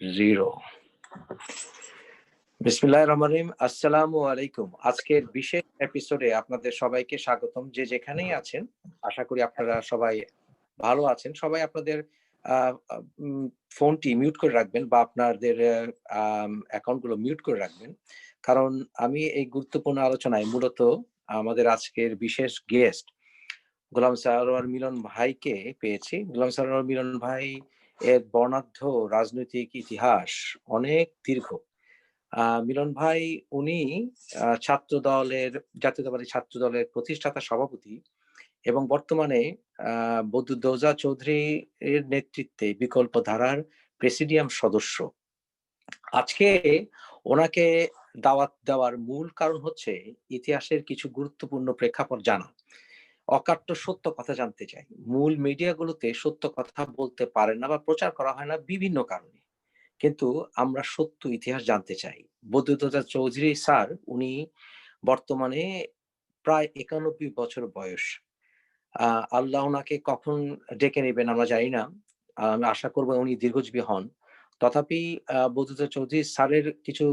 0 বিসমিল্লাহির রহমানির রহিম। আসসালামু আলাইকুম। আজকের বিশেষ এপিসোডে আপনাদের সবাইকে স্বাগতম। যে যেখানেই আছেন, আশা করি আপনারা সবাই ভালো আছেন। সবাই আপনাদের ফোনটি মিউট করে রাখবেন বা আপনাদের অ্যাকাউন্টগুলো মিউট করে রাখবেন। কারণ আমি এই গুরুত্বপূর্ণ আলোচনায় মূলত আমাদের আজকের বিশেষ গেস্ট গোলাম সারোয়ার মিলন ভাইকে পেয়েছি। গোলাম সারোয়ার মিলন ভাই এর বর্ণাঢ্য রাজনৈতিক ইতিহাস অনেক দীর্ঘ। মিলন ভাই উনি জাতীয়তাবাদী ছাত্র দলের প্রতিষ্ঠাতা সভাপতি এবং বর্তমানে বদরুদ্দোজা চৌধুরী এর নেতৃত্বে বিকল্প ধারার প্রেসিডিয়াম সদস্য। আজকে ওনাকে দাওয়াত দেওয়ার মূল কারণ হচ্ছে ইতিহাসের কিছু গুরুত্বপূর্ণ প্রেক্ষাপট জানা, অকাট্য সত্য কথা জানতে চাই। মূল মিডিয়াগুলোতে সত্য কথা বলতে পারেন না বা প্রচার করা হয় না বিভিন্ন কারণে, কিন্তু আমরা সত্য ইতিহাস জানতে চাই। বদরুদ্দোজা চৌধুরী স্যার উনি বর্তমানে প্রায় 91 বছর বয়স। আল্লাহ ওনাকে কখন ডেকে নেবেন আমরা জানি না। আমি আশা করব উনি দীর্ঘজীবী হন। তথাপি বদরুদ্দোজা চৌধুরী স্যারের কিছু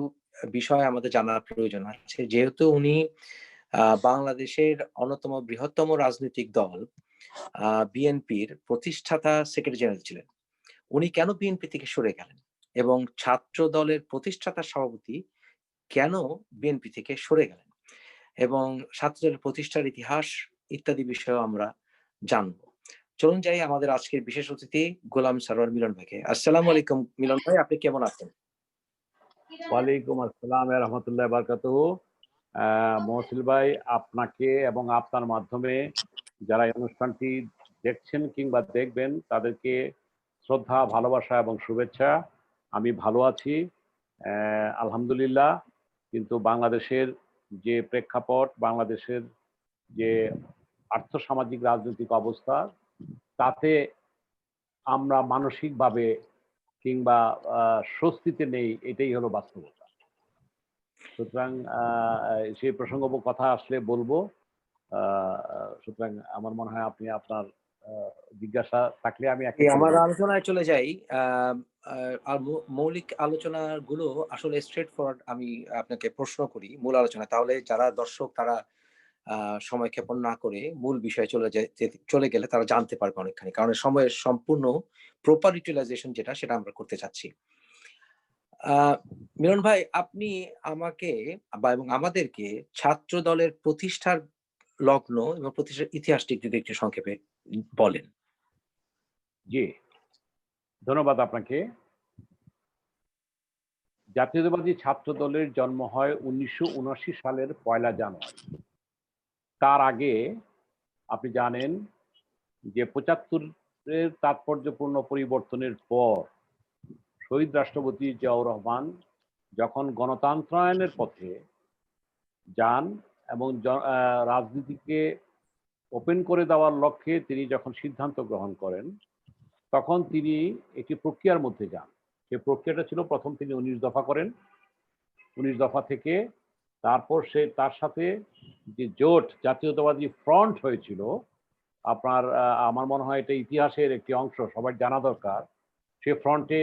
বিষয় আমাদের জানার প্রয়োজন আছে। যেহেতু উনি বাংলাদেশের অন্যতম বৃহত্তম রাজনৈতিক দল বিএনপির প্রতিষ্ঠাতা সেক্রেটারি জেনারেল ছিলেন। উনি কেন বিএনপি থেকে সরে গেলেন এবং ছাত্র দলের প্রতিষ্ঠাতা সভাপতি কেন বিএনপি থেকে সরে গেলেন এবং ছাত্র দলের প্রতিষ্ঠার ইতিহাস ইত্যাদি বিষয়ে আমরা জানবো। চলুন যাই আমাদের আজকের বিশেষ অতিথি গোলাম সারোয়ার মিলন ভাইকে। আসসালামু আলাইকুম মিলন ভাই, আপনি কেমন আছেন? ওয়ালাইকুম আসসালাম রহমতুল্লাহ বারকাতুহু। মহসিল ভাই, আপনাকে এবং আপনার মাধ্যমে যারা এই অনুষ্ঠানটি দেখছেন কিংবা দেখবেন তাদেরকে শ্রদ্ধা, ভালোবাসা এবং শুভেচ্ছা। আমি ভালো আছি আলহামদুলিল্লাহ। কিন্তু বাংলাদেশের যে প্রেক্ষাপট, বাংলাদেশের যে আর্থসামাজিক রাজনৈতিক অবস্থা, তাতে আমরা মানসিকভাবে কিংবা স্বস্তিতে নেই, এটাই হলো বাস্তবতা। সুতরাং সেই প্রসঙ্গ কথা আসলে বলবো। সুতরাং আমার মনে হয় আপনি আপনার জিজ্ঞাসা থাকলে আমি আমার আলোচনায় চলে যাই। মৌলিক আলোচনাগুলো আসলে স্ট্রেট ফরওয়ার্ড আমি আপনাকে প্রশ্ন করি মূল আলোচনা, তাহলে যারা দর্শক তারা সময় ক্ষেপণ না করে মূল বিষয়ে চলে গেলে তারা জানতে পারবে অনেকখানি, কারণ সময়ের সম্পূর্ণ প্রপার ইউটিলাইজেশন যেটা সেটা আমরা করতে চাচ্ছি। মিলন ভাই, আপনি আমাকে এবং আমাদেরকে ছাত্র দলের প্রতিষ্ঠার লগ্ন এবং প্রতিষ্ঠার ইতিহাসটি যদি একটু সংক্ষেপে বলেন। জি, ধন্যবাদ আপনাকে। জাতীয়তাবাদী ছাত্র দলের জন্ম হয় 1979 সালের 1 জানুয়ারি। তার আগে আপনি জানেন যে 75-এর তাৎপর্যপূর্ণ পরিবর্তনের পর শহীদ রাষ্ট্রপতি জিয়াউর রহমান যখন গণতন্ত্রায়নের পথে যান এবং রাজনীতিকে ওপেন করে দেওয়ার লক্ষ্যে তিনি যখন সিদ্ধান্ত গ্রহণ করেন, তখন তিনি একটি প্রক্রিয়ার মধ্যে যান। সেই প্রক্রিয়াটা ছিল, প্রথম তিনি 19 দফা করেন। 19 দফা থেকে তারপর তার সাথে যে জোট জাতীয়তাবাদী ফ্রন্ট হয়েছিল, আমার মনে হয় এটা ইতিহাসের একটি অংশ, সবার জানা দরকার। সে ফ্রন্টে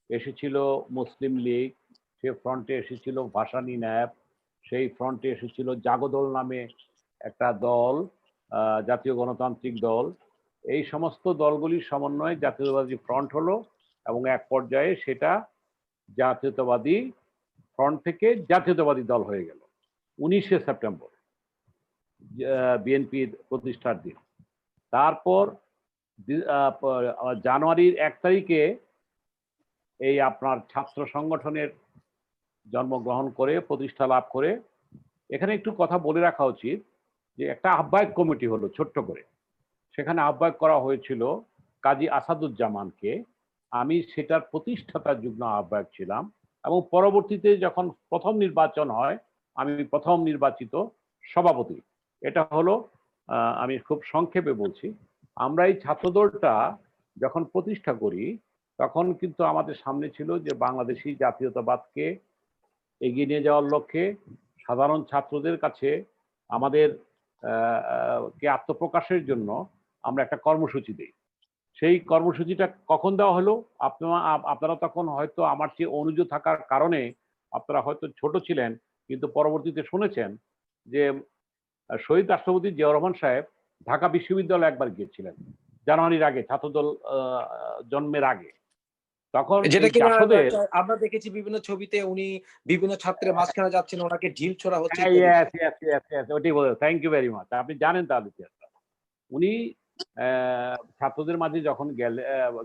এসেছিল মুসলিম লীগ, সে ফ্রন্টে এসেছিল ভাসানী ন্যাপ, সেই ফ্রন্টে এসেছিল জাগদল নামে একটা দল, জাতীয় গণতান্ত্রিক দল। এই সমস্ত দলগুলির সমন্বয়ে জাতীয়তাবাদী ফ্রন্ট হলো এবং এক পর্যায়ে সেটা জাতীয়তাবাদী ফ্রন্ট থেকে জাতীয়তাবাদী দল হয়ে গেল 19শে সেপ্টেম্বর, বিএনপির প্রতিষ্ঠার দিন। তারপর জানুয়ারির 1 তারিখে এই আপনার ছাত্র সংগঠনের জন্মগ্রহণ করে, প্রতিষ্ঠা লাভ করে। এখানে একটু কথা বলে রাখা উচিত যে একটা আহ্বায়ক কমিটি হলো ছোট্ট করে, সেখানে আহ্বায়ক করা হয়েছিল কাজী আসাদুজ্জামানকে। আমি সেটার প্রতিষ্ঠাতা যুগ্ম আহ্বায়ক ছিলাম এবং পরবর্তীতে যখন প্রথম নির্বাচন হয় আমি প্রথম নির্বাচিত সভাপতি। এটা হলো, আমি খুব সংক্ষেপে বলছি। আমরা এই ছাত্রদলটা যখন প্রতিষ্ঠা করি তখন কিন্তু আমাদের সামনে ছিল যে বাংলাদেশি জাতীয়তাবাদকে এগিয়ে নিয়ে যাওয়ার লক্ষ্যে সাধারণ ছাত্রদের কাছে আমাদের কে আত্মপ্রকাশের জন্য আমরা একটা কর্মসূচি দিই। সেই কর্মসূচিটা কখন দেওয়া হলো? আপনারা তখন হয়তো আমার চেয়ে অনুজ থাকার কারণে আপনারা হয়তো ছোট ছিলেন, কিন্তু পরবর্তীতে শুনেছেন যে শহীদ রাষ্ট্রপতি জিয়াউর রহমান সাহেব ঢাকা বিশ্ববিদ্যালয়ে একবার গিয়েছিলেন জানুয়ারির আগে, ছাত্রদল জন্মের আগে। তখন যেটা এই কিনা জাসদের আমরা দেখেছি বিভিন্ন ছবিতে উনি বিভিন্ন ছাত্রের মাঝখানে যাচ্ছেন, ওনাকে ঢিল ছোড়া হচ্ছে হ্যাঁ, ইত্যাদি। ইয়েস, ইয়েস, ইয়েস, ইয়েস, ওটাই বলে। Thank you very much. আপনি জানেন তাহলে ইতিহাসটা। উনি ছাত্রদের মাঝে যখন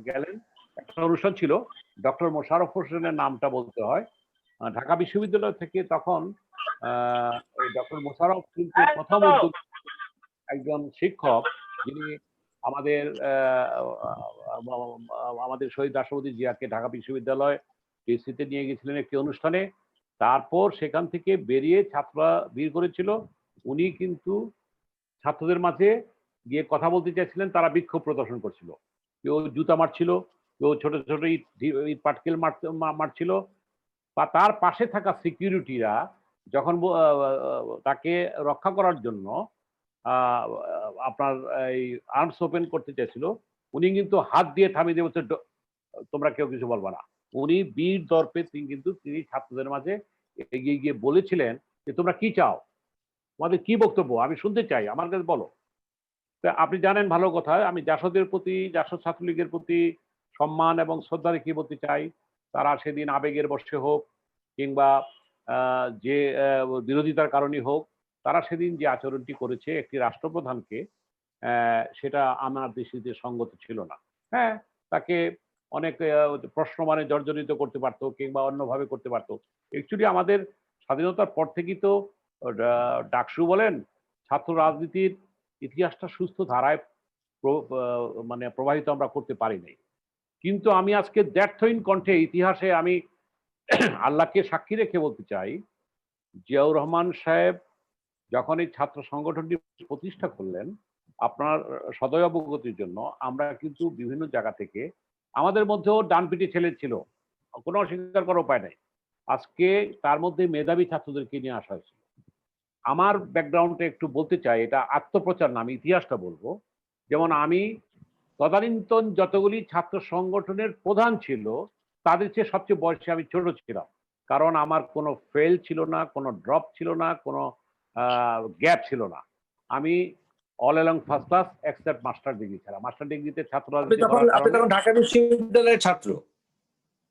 গেলেন, একটা অনুষ্ঠান ছিল, ডক্টর মোশাররফ হোসেনের নামটা বলতে হয়। ঢাকা বিশ্ববিদ্যালয় থেকে তখন ওই ডক্টর মোশাররফ কিন্তু প্রথম উদ্যোগ, একজন শিক্ষক যিনি আমাদের আমাদের শহীদ রাষ্ট্রপতি জিয়াকে ঢাকা বিশ্ববিদ্যালয় টিসিতে নিয়ে গেছিলেন একটি অনুষ্ঠানে। তারপর সেখান থেকে বেরিয়ে ছাত্ররা ভিড় করেছিল। উনি কিন্তু ছাত্রদের মাঝে গিয়ে কথা বলতে চাইছিলেন, তারা বিক্ষোভ প্রদর্শন করছিল। কেউ জুতা মারছিল, কেউ ছোট ছোট ইট পাটকেল মারছিল, বা তার পাশে থাকা সিকিউরিটিরা যখন তাকে রক্ষা করার জন্য আপনার এই আর্মস ওপেন করতে চাইছিল, উনি কিন্তু হাত দিয়ে থামিয়ে দিয়ে বলছে, তোমরা কেউ কিছু বলবা না। উনি বীর দর্পে তিনি ছাত্রদের মাঝে এগিয়ে গিয়ে বলেছিলেন যে তোমরা কি চাও, তোমাদের কি বক্তব্য, আমি শুনতে চাই, আমার কাছে বলো। আপনি জানেন ভালো কথা, আমি জাসদের প্রতি, জাসদ ছাত্রলীগের প্রতি সম্মান এবং শ্রদ্ধা রেখে বলতে চাই, তারা সেদিন আবেগের বশে হোক কিংবা যে বিরোধিতার কারণে হোক, তারা সেদিন যে আচরণটি করেছে একটি রাষ্ট্রপ্রধানকে, সেটা আমার দৃষ্টিতে সঙ্গত ছিল না। হ্যাঁ, তাকে অনেক প্রশ্ন মানে জর্জরিত করতে পারতো কিংবা অন্যভাবে করতে পারতো। অ্যাকচুয়ালি আমাদের স্বাধীনতার পর থেকেই তো ডাকসু বলেন, ছাত্র রাজনীতির ইতিহাসটা সুস্থ ধারায় মানে প্রবাহিত আমরা করতে পারি নাই। কিন্তু আমি আজকে দ্ব্যর্থহীন কণ্ঠে ইতিহাসে আমি আল্লাহকে সাক্ষী রেখে বলতে চাই, জিয়াউর রহমান সাহেব যখন এই ছাত্র সংগঠনটি প্রতিষ্ঠা করলেন, আপনার সদয় অবগতির জন্য আমরা কিন্তু বিভিন্ন জায়গা থেকে, আমাদের মধ্যেও ডানপিটে ছেলে ছিল, কোনো অস্বীকার করার উপায় নাই। আজকে তার মধ্যে মেধাবী ছাত্রদেরকে নিয়ে আসা হয়েছিল। আমার ব্যাকগ্রাউন্ডটা একটু বলতে চাই, এটা আত্মপ্রচার না, আমি ইতিহাসটা বলবো। যেমন আমি তদানীন্তন যতগুলি ছাত্র সংগঠনের প্রধান ছিল, তাদের চেয়ে সবচেয়ে বয়সে আমি ছোট ছিলাম। কারণ আমার কোনো ফেল ছিল না, কোনো ড্রপ ছিল না, কোনো গ্যাপ ছিল না। আমি all along first class except master degree ছাড়া। মাস্টার ডিগ্রিতে ছাত্র রাজনীতি করার আপনি কারণে তখন ঢাকা বিশ্ববিদ্যালয়ের ছাত্র?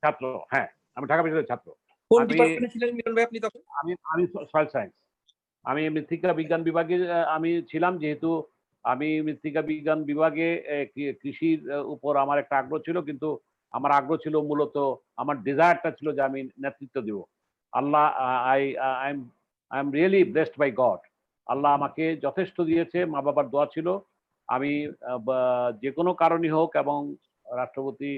ছাত্র, হ্যাঁ, আমি ঢাকা বিশ্ববিদ্যালয়ের ছাত্র। কোন আমি ডিপার্টমেন্টে ছিলেন মিলন ভাই আপনি তখন? আমি আমি সয়েল সায়েন্স, আমি মৃত্তিকা বিজ্ঞান বিভাগে আমি ছিলাম। যেহেতু আমি মৃত্তিকা বিজ্ঞান বিভাগে কৃষির উপর আমার একটা আগ্রহ ছিল, কিন্তু আমার আগ্রহ ছিল মূলত, আমার ডিজায়ারটা ছিল যে আমি নেতৃত্ব দিব। আল্লাহ, I I am really blessed by God. আল্লাহ আমাকে যথেষ্ট দিয়েছে, মা বাবার দোয়া ছিল। আমি যে কোনো কারণই হোক, এবং রাষ্ট্রপতি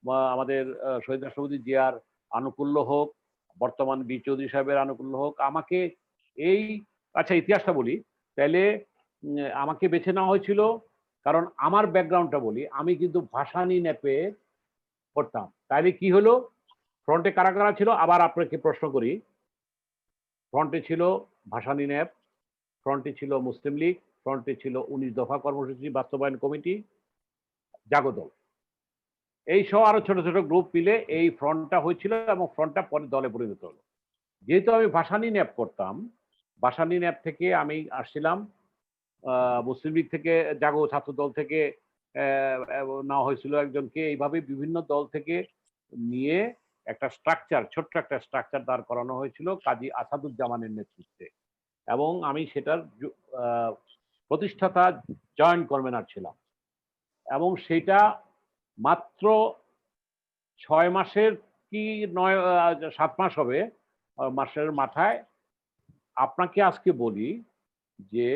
বা আমাদের শহীদ রাষ্ট্রপতি জিয়ার আনুকূল্য হোক, বর্তমান বি চৌধুরী সাহেবের আনুকূল্য হোক, আমাকে এই, আচ্ছা ইতিহাসটা বলি তাহলে। আমাকে বেছে নেওয়া হয়েছিল কারণ আমার ব্যাকগ্রাউন্ডটা বলি, আমি কিন্তু ভাসানী ন্যাপে পড়তাম। তাইলে কি হলো, ফ্রন্টে কারা কারা ছিল, আবার আপনাকে প্রশ্ন করি। ফ্রন্টে ছিল ভাসানী ন্যাপ, ফ্রন্টে ছিল মুসলিম লীগ, ফ্রন্টে ছিল 19 দফা কর্মসূচি বাস্তবায়ন কমিটি, জাগদল, এই সহ আরো ছোট ছোট গ্রুপ মিলে এই ফ্রন্টটা হয়েছিল, এবং ফ্রন্টটা পরে দলে পরিণত হলো। যেহেতু আমি ভাসানী ন্যাপ করতাম, ভাসানী ন্যাপ থেকে আমি আসছিলাম মুসলিম লীগ থেকে, জাগো ছাত্র দল থেকে নেওয়া হয়েছিল একজনকে, এইভাবে বিভিন্ন দল থেকে নিয়ে একটা স্ট্রাকচার, ছোট্ট একটা স্ট্রাকচার দাঁড় করানো হয়েছিল কাজী আসাদুজ্জামানের নেতৃত্বে, এবং আমি সেটার প্রতিষ্ঠাতা জয়েন্ট কনভেনার ছিলাম। এবং সেটা মাত্র 6 মাসের কি 7 মাস হবে মাসের মাথায়, আপনাকে আজকে বলি যে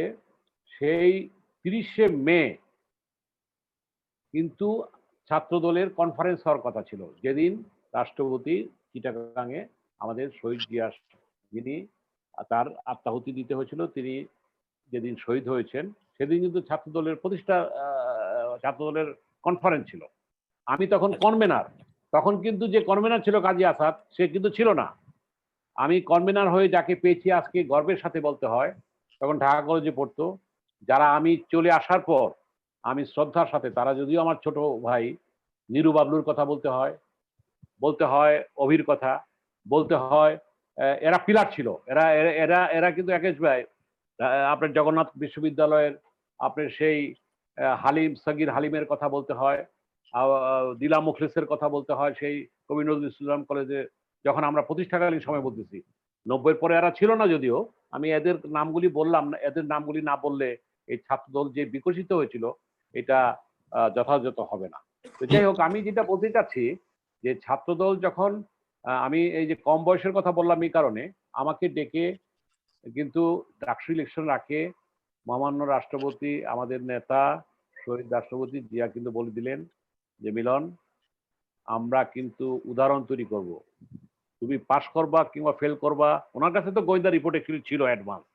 সেই 30শে মে কিন্তু ছাত্র দলের কনফারেন্স হওয়ার কথা ছিল, যেদিন রাষ্ট্রপতি চিটাগাঙে আমাদের শহীদ জিয়া, যিনি তার আত্মাহুতি দিতে হয়েছিল, তিনি যেদিন শহীদ হয়েছেন, সেদিন কিন্তু ছাত্র দলের প্রতিষ্ঠা, ছাত্র দলের কনফারেন্স ছিল। আমি তখন কনভেনার, তখন কিন্তু যে কনভেনার ছিল কাজী আসাদ, সে কিন্তু ছিল না। আমি কনভেনার হয়ে যাকে পেয়েছি আজকে গর্বের সাথে বলতে হয়, তখন ঢাকা কলেজে পড়তো। যারা আমি চলে আসার পর আমি শ্রদ্ধার সাথে, তারা যদিও আমার ছোট ভাই, নিরু বাবলুর কথা বলতে হয় অভির কথা বলতে হয়, এরা পিলার ছিল, এরা এরা এরা এরা কিন্তু একেশ ভাই আপনার জগন্নাথ বিশ্ববিদ্যালয়ের আপনার সেই হালিম সগির হালিমের কথা বলতে হয়, দিলা মুখলিসের কথা বলতে হয়, সেই কবি নজরুল ইসলাম কলেজে যখন আমরা প্রতিষ্ঠাকালীন সময় বলতেছি, 90-এর পরে এরা ছিল না যদিও, আমি এদের নামগুলি বললাম না, এদের নামগুলি না বললে এই ছাত্রদল যে বিকশিত হয়েছিল এটা যথাযথ হবে না। তো যাই হোক, আমি যেটা বলতে চাচ্ছি যে ছাত্রদল যখন আমি এই যে কম বয়সের কথা বললাম এই কারণে, আমাকে ডেকে কিন্তু ডাকসু ইলেকশন রাখে মহামান্য রাষ্ট্রপতি, আমাদের নেতা শহীদ রাষ্ট্রপতি জিয়া কিন্তু বলে দিলেন যে মিলন, আমরা কিন্তু উদাহরণ তৈরি করব, তুমি পাস করবা কিংবা ফেল করবা। ওনার কাছে তো গোয়েন্দা রিপোর্ট অ্যাকচুয়ালি ছিল অ্যাডভান্স,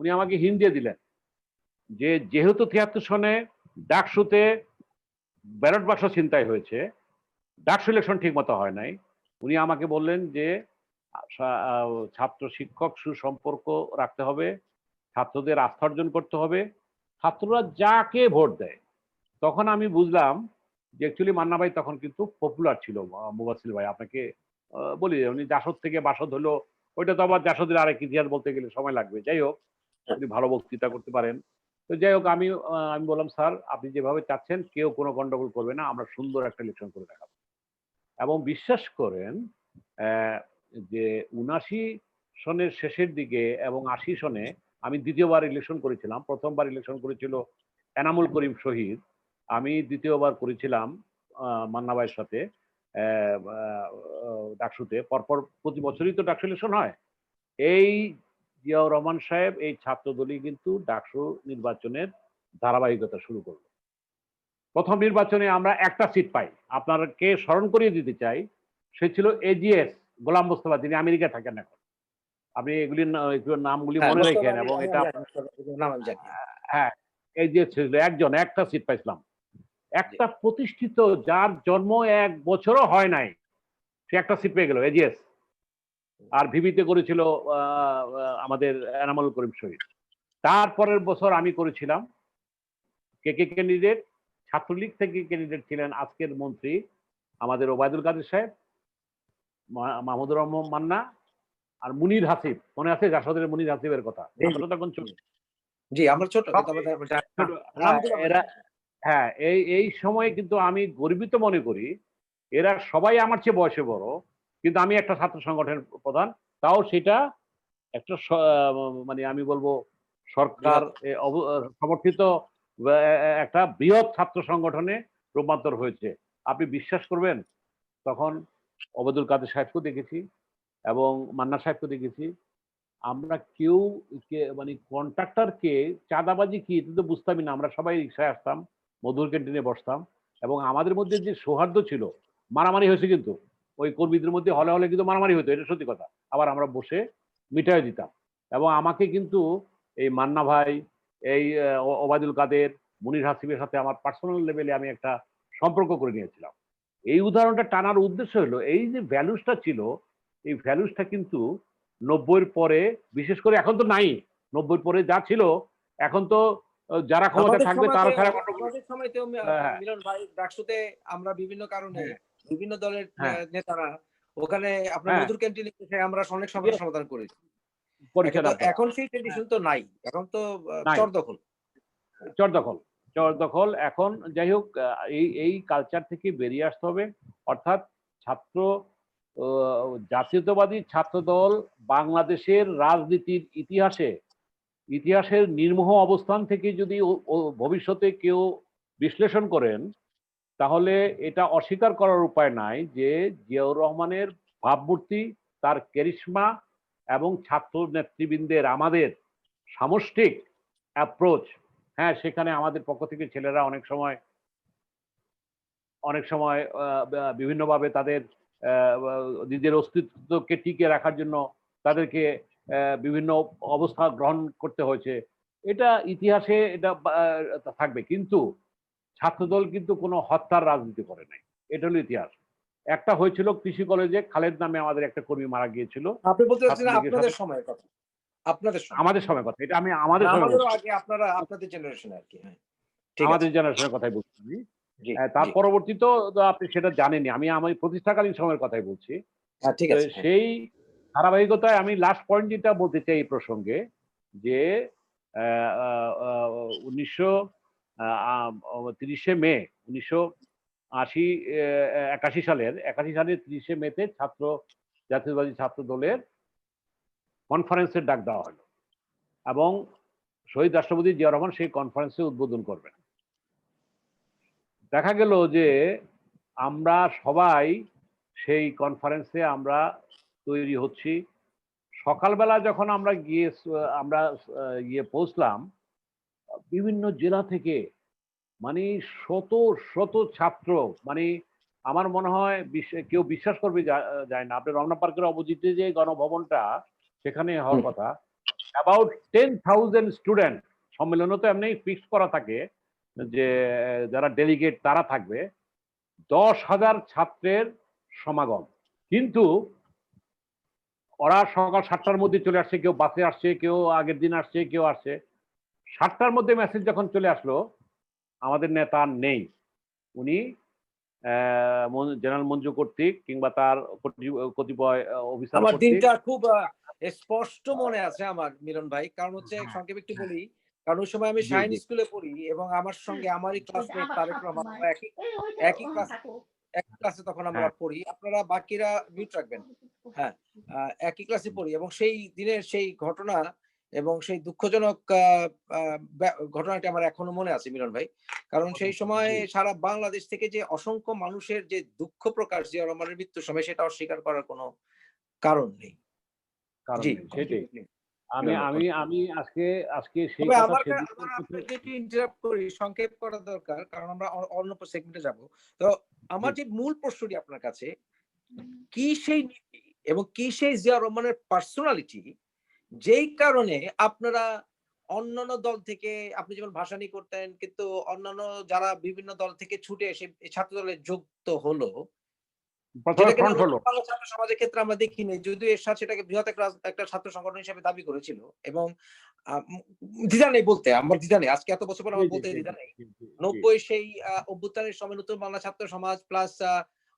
উনি আমাকে হিন্ট দিয়ে দিলেন যে যেহেতু 73 সনে ডাকসুতে ব্যালট বাক্স ছিনতাই হয়েছে, ডাকসু ইলেকশন ঠিক মতো হয় নাই, উনি আমাকে বললেন যে ছাত্র শিক্ষক সুসম্পর্ক রাখতে হবে, ছাত্রদের আস্থা অর্জন করতে হবে, ছাত্ররা যাকে ভোট দেয়। তখন আমি বুঝলাম যে অ্যাকচুয়ালি মান্না ভাই তখন কিন্তু পপুলার ছিল। মুবাসির ভাই আপনাকে বলি, উনি জাসদ থেকে বাসদ হলো, ওইটা তো আবার জাসদের আরেক ইতিহাস বলতে গেলে সময় লাগবে। যাই হোক, উনি ভালো বক্তৃতা করতে পারেন। তো যাই হোক, আমি বললাম স্যার আপনি যেভাবে চাচ্ছেন কেউ কোনো গন্ডগোল করবে না, আমরা সুন্দর একটা ইলেকশন করে দেখাবো। এবং বিশ্বাস করেন যে 79 সনের শেষের দিকে এবং 80 সনে আমি দ্বিতীয়বার ইলেকশন করেছিলাম। প্রথমবার ইলেকশন করেছিল এনামুল করিম শহীদ, আমি দ্বিতীয়বার করেছিলাম মান্না ভাইয়ের সাথে ডাকসুতে। পরপর প্রতি বছরই তো ডাকসু ইলেকশন হয়। এই জিয়াউর রহমান সাহেব এই ছাত্রদলই কিন্তু ডাকসু নির্বাচনের ধারাবাহিকতা শুরু করলো। প্রথম নির্বাচনে আমরা একটা সিট পাই, আপনাকে স্মরণ করিয়ে দিতে চাই, সে ছিল এজিএস গোলাম মোস্তফা, যিনি আমেরিকা থাকেন এখন। আপনি এগুলির নামগুলি মনে রেখেন। এবং এটা হ্যাঁ, এজিএস ছিল একজন, একটা সিট পাইছিলাম। একটা প্রতিষ্ঠিত যার জন্ম 1 বছরও হয় নাই, সে একটা সিট পেয়ে গেল এজিএস। আর ভিভিতে করেছিল আমাদের এনামুল করিম শহীদ। তারপরের বছর আমি করেছিলাম কে ক্যান্ডিডেট, ছাত্রলীগ থেকে ক্যান্ডিডেট ছিলেন আজকের মন্ত্রী আমাদের ওবায়দুল কাদের সাহেব, মাহমুদুর রহমান মান্না আর মুনির হাসিব। মনে আছে জাসদের মুনির হাসিবের কথা? তখন জি, আমরা ছোট, এরা হ্যাঁ, এই সময়ে কিন্তু আমি গর্বিত মনে করি, এরা সবাই আমার চেয়ে বয়সে বড়, কিন্তু আমি একটা ছাত্র সংগঠনের প্রধান, তাও সেটা একটা মানে আমি বলবো সরকার সমর্থিত একটা বৃহৎ ছাত্র সংগঠনে রূপান্তর হয়েছে। আপনি বিশ্বাস করবেন, তখন ওবায়দুল কাদের সাহেবকেও দেখেছি এবং মান্না সাহেবকেও দেখেছি, আমরা কেউ মানে কন্ট্রাক্টরকে চাঁদাবাজি কি এটা তো বুঝতামই না। আমরা সবাই রিক্সায় আসতাম, মধুর ক্যান্টিনে বসতাম, এবং আমাদের মধ্যে যে সৌহার্দ্য ছিল, মারামারি হয়েছে কিন্তু ওই কর্মীদের মধ্যে হলে হলে কিন্তু মারামারি হতো, এটা সত্যি কথা। আবার আমরা বসে মিটাই দিতাম। এবং আমাকে কিন্তু এই মান্না ভাই, এই ওবায়দুল কাদের, মুনির হাসিবের সাথে আমার পার্সোনাল লেভেলে আমি একটা সম্পর্ক করে নিয়েছিলাম। এই উদাহরণটা টানার উদ্দেশ্য হলো এই যে ভ্যালুসটা ছিল, এই ভ্যালুসটা কিন্তু 90-এর পরে, বিশেষ করে এখন তো নাই, 90-এর পরে যা ছিল এখন তো যারা ক্ষমতা থাকবে তারা ছাড়া মিলন ভাই ডাকসুতে আমরা বিভিন্ন কারণে বিভিন্ন দলের নেতারা ওখানে আপনার মধুর ক্যান্টিনে এসে আমরা অনেক সমস্যার সমাধান করেছি। এখন সেই ট্রেডিশন তো নাই, এখন তো চরদখল। এখন যাই হোক, এই কালচার থেকে বেরিয়ে আসতে হবে। অর্থাৎ জাতীয়তাবাদী ছাত্রদল বাংলাদেশের রাজনীতির ইতিহাসের নির্মোহ অবস্থান থেকে যদি ভবিষ্যতে কেউ বিশ্লেষণ করেন, তাহলে এটা অস্বীকার করার উপায় নাই যে জিয়াউর রহমানের ভাবমূর্তি, তার ক্যারিশমা এবং ছাত্র নেতৃবৃন্দের আমাদের সামষ্টিক অ্যাপ্রোচ, হ্যাঁ, সেখানে আমাদের পক্ষ থেকে ছেলেরা অনেক সময় বিভিন্নভাবে তাদের নিজের অস্তিত্বকে টিকে রাখার জন্য তাদেরকে বিভিন্ন অবস্থা গ্রহণ করতে হয়েছে। এটা ইতিহাসে এটা থাকবে, কিন্তু ছাত্রদল কিন্তু কোনো হত্যার রাজনীতি করে নাই, এটা হলো ইতিহাস। একটা হয়েছিল কৃষি কলেজে, খালেদ নামে আমাদের একটা কর্মী মারা গিয়েছিল। আপনি বলতে চাচ্ছেন আপনাদের সময়ের কথা? আমাদের সময় কথা, এটা আমি আমাদের সময় আগে আপনাদের জেনারেশন আর কি। ঠিক আছে। আমাদের জেনারেশনের কথাই বলছি আমি। জি, তার জি। পরবর্তীতেও তো আপনি সেটা জানেনই। আমি প্রতিষ্ঠাকালীন সময়ের কথাই বলছি। ঠিক তো আছে। হ্যাঁ। সেই ধারাবাহিকতায় আমি লাস্ট পয়েন্ট যেটা বলতে চাই এই প্রসঙ্গে যে আ আ আ ১৯০০ ৩০শে মে ১৯৮০ ৮১ সালের ৩০শে মেতে জাতীয়তাবাদী ছাত্র দলের কনফারেন্সের ডাক দেওয়া হলো এবং শহীদ রাষ্ট্রপতি জিয়া রহমান সেই কনফারেন্সে উদ্বোধন করবেন। দেখা গেল যে আমরা সবাই সেই কনফারেন্সে আমরা তৈরি হচ্ছি। সকালবেলা যখন আমরা গিয়ে আমরা পৌঁছলাম, বিভিন্ন জেলা থেকে মানে শত শত ছাত্র, মানে আমার মনে হয় কেউ বিশ্বাস করবে যায় না। আপনি রমনা পার্কের অপোজিটে যে গণভবনটা সেখানে হওয়ার কথা, অ্যাবাউট 10,000 স্টুডেন্ট। সম্মেলনে তো এমনি ফিক্সড করা থাকে যে যারা ডেলিগেট তারা থাকবে। 10,000 ছাত্রের সমাগম। কিন্তু ওরা সকাল 7টার মধ্যে চলে আসছে, কেউ বাসে আসছে, কেউ আগের দিন আসছে, কেউ আসছে। 7টার মধ্যে মেসেজ যখন চলে আসলো, আমাদের নেতা নেই। উনি জেনারেল মঞ্জু কর্তৃক কিংবা তার কতিপয় অফিসার আমার কর্তৃক। দিনটা খুব স্পষ্ট মনে আছে আমার মিলন ভাই। কারণ হচ্ছে হ্যাঁ, সংক্ষেপে একটু হ্যাঁ। বলি। কারণ ওই সময় আমি জি, শাহীন জি। স্কুলে পড়ি এবং আমার সঙ্গে আমারই ক্লাসমেট তারেক রহমান, আমরা একই একই ক্লাসে তখন আমরা হ্যাঁ, পড়ি। আপনারা বাকিরা মিউট রাখবেন। হ্যাঁ, একই ক্লাসে পড়ি এবং সেই দিনের সেই ঘটনা এবং সেই দুঃখজনক আ আ ঘটনাটি আমার এখনো মনে আছে মিলন ভাই। কারণ সেই সময় জি। সারা বাংলাদেশ থেকে যে অসংখ্য মানুষের যে দুঃখ প্রকাশ জিয়া রহমানের মৃত্যুর সময় সেটা অস্বীকার করার কোনো কারণ নেই। কারণ জি, নেই। সেটাই। কন্টিনিউ প্লিজ আমি মিলন ভাই আমি কন্টিনিউ। আমি আজকে আজকে সেই তবে কথা আমার সেদিনের আমার কথা। আপনাকে একটু ইন্টারাপ্ট করি, সংক্ষেপ করা দরকার। কারণ আমরা অন্য সেগমেন্টে যাব। তো জি, আমার যে মূল প্রশ্নটি আপনার কাছে, কি সেই নীতি এবং কি সেই জিয়া রহমানের পার্সোনালিটি যেই কারণে আপনারা অন্যান্য দল থেকে আপনি যেমন ভাসানী করতেন কিন্তু অন্যান্য যারা বিভিন্ন দল থেকে ছুটে এসে এই ছাত্র দলে যুক্ত হলো, ১ম এ যেটা কিনা ফ্রন্ট হলো। নতুন বাংলা ছাত্র সমাজের ক্ষেত্রে আমরা দেখিনি। যদিও এরশাদ সেটাকে বৃহৎ একটা ছাত্র সংগঠন হিসেবে দাবি করেছিল এবং আ উম দ্বিধা নেই বলতে। আমার দ্বিধা নেই। আজকে এত বছর পর জি, আমার জি, বলতে জি, দ্বিধা জি, নেই। জি, জি, জি। ৯০ সেই অভ্যুত্থানের সময় নতুন বাংলা ছাত্র সমাজ প্লাস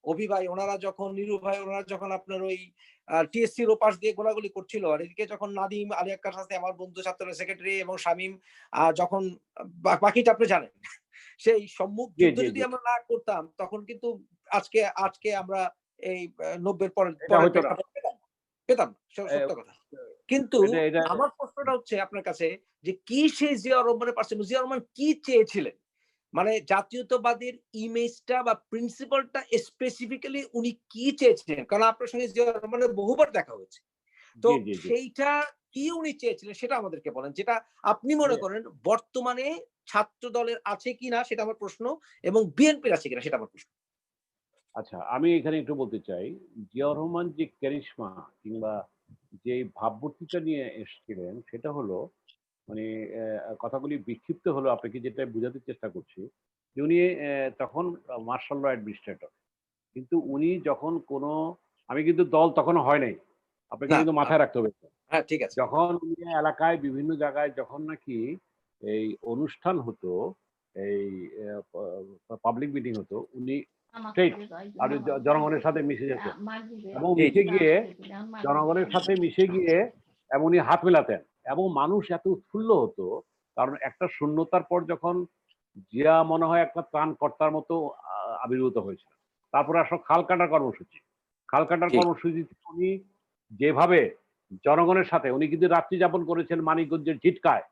অভি ভাই ওনারা যখন নিরু ভাই ওনারা যখন আপনার ওই টিএসসির ওপাশ দিয়ে গোলাগুলি করছিল। আর এদিকে যখন নাদিম, আলী আক্কার সাথে আমার বন্ধু ছাত্র সেক্রেটারি এবং শামীম যখন বাকিটা আপনি জানেন। সেই সম্মুখ জি, যুদ্ধ জি, যদি জি। আমরা না করতাম তখন কিন্তু আজকে আজকে আমরা এই ৯০ পরের এটা পরের হইতো না। প্রেক্ষাপট পেতাম না। পেতাম না। এ সত্য কথা। কিন্তু এটা এটা আমার প্রশ্নটা হচ্ছে আপনার কাছে যে কি সেই জিয়া রহমানের পার্সেন্ট জিয়া রহমান কি চেয়েছিলেন? মানে জাতীয়তাবাদের ইমেজটা বা প্রিন্সিপালটা স্পেসিফিক্যালি উনি কি চেয়েছিলেন? কারণ আপনার সঙ্গে জিয়া রহমানের বহুবার দেখা হয়েছে। তো জি, জি, জি। সেইটা কি উনি চেয়েছিলেন সেটা আমাদেরকে বলেন। যেটা আপনি মনে করেন বর্তমানে ছাত্র দলের আছে কিনা সেটা আমার প্রশ্ন এবং বিএনপির আছে কিনা সেটা আমার প্রশ্ন। আচ্ছা, আমি এখানে একটু বলতে চাই, জিয়াউর রহমান যে ক্যারিশমা কিংবা যে ভাবমূর্তিটা নিয়ে এসছিলেন সেটা হলো মানে কথাগুলি বিক্ষিপ্ত হলেও আপনাকে যেটা বুঝাতে চেষ্টা করছি যে উনি তখন মার্শাল ল অ্যাডমিনিস্ট্রেটর। কিন্তু উনি যখন কোনো আমি কিন্তু দল তখনো হয় নাই। আপনাকে না, কিন্তু না। মাথায় রাখতে হবে। হ্যাঁ, ঠিক আছে। যখন উনি এলাকায় বিভিন্ন জায়গায় যখন নাকি এই অনুষ্ঠান হতো, এই পাবলিক মিটিং হতো, উনি স্ট্রেইট আর জনগণের সাথে মিশে যেতেন এবং জি, মিশে জি। গিয়ে জনগণের সাথে মিশে গিয়ে এবং উনি হাত মেলাতেন এবং মানুষ এত উৎফুল্ল হতো কারণ একটা শূন্যতার পর যখন জিয়া মনে হয় একটা ত্রাণকর্তার মতো আবির্ভূত হয়েছিল। তারপরে আসলো খাল কাটার কর্মসূচি। খাল কাটার জি। কর্মসূচিতে উনি যেভাবে জনগণের সাথে উনি কিন্তু রাত্রি যাপন করেছেন মানিকগঞ্জের ঝিটকায়।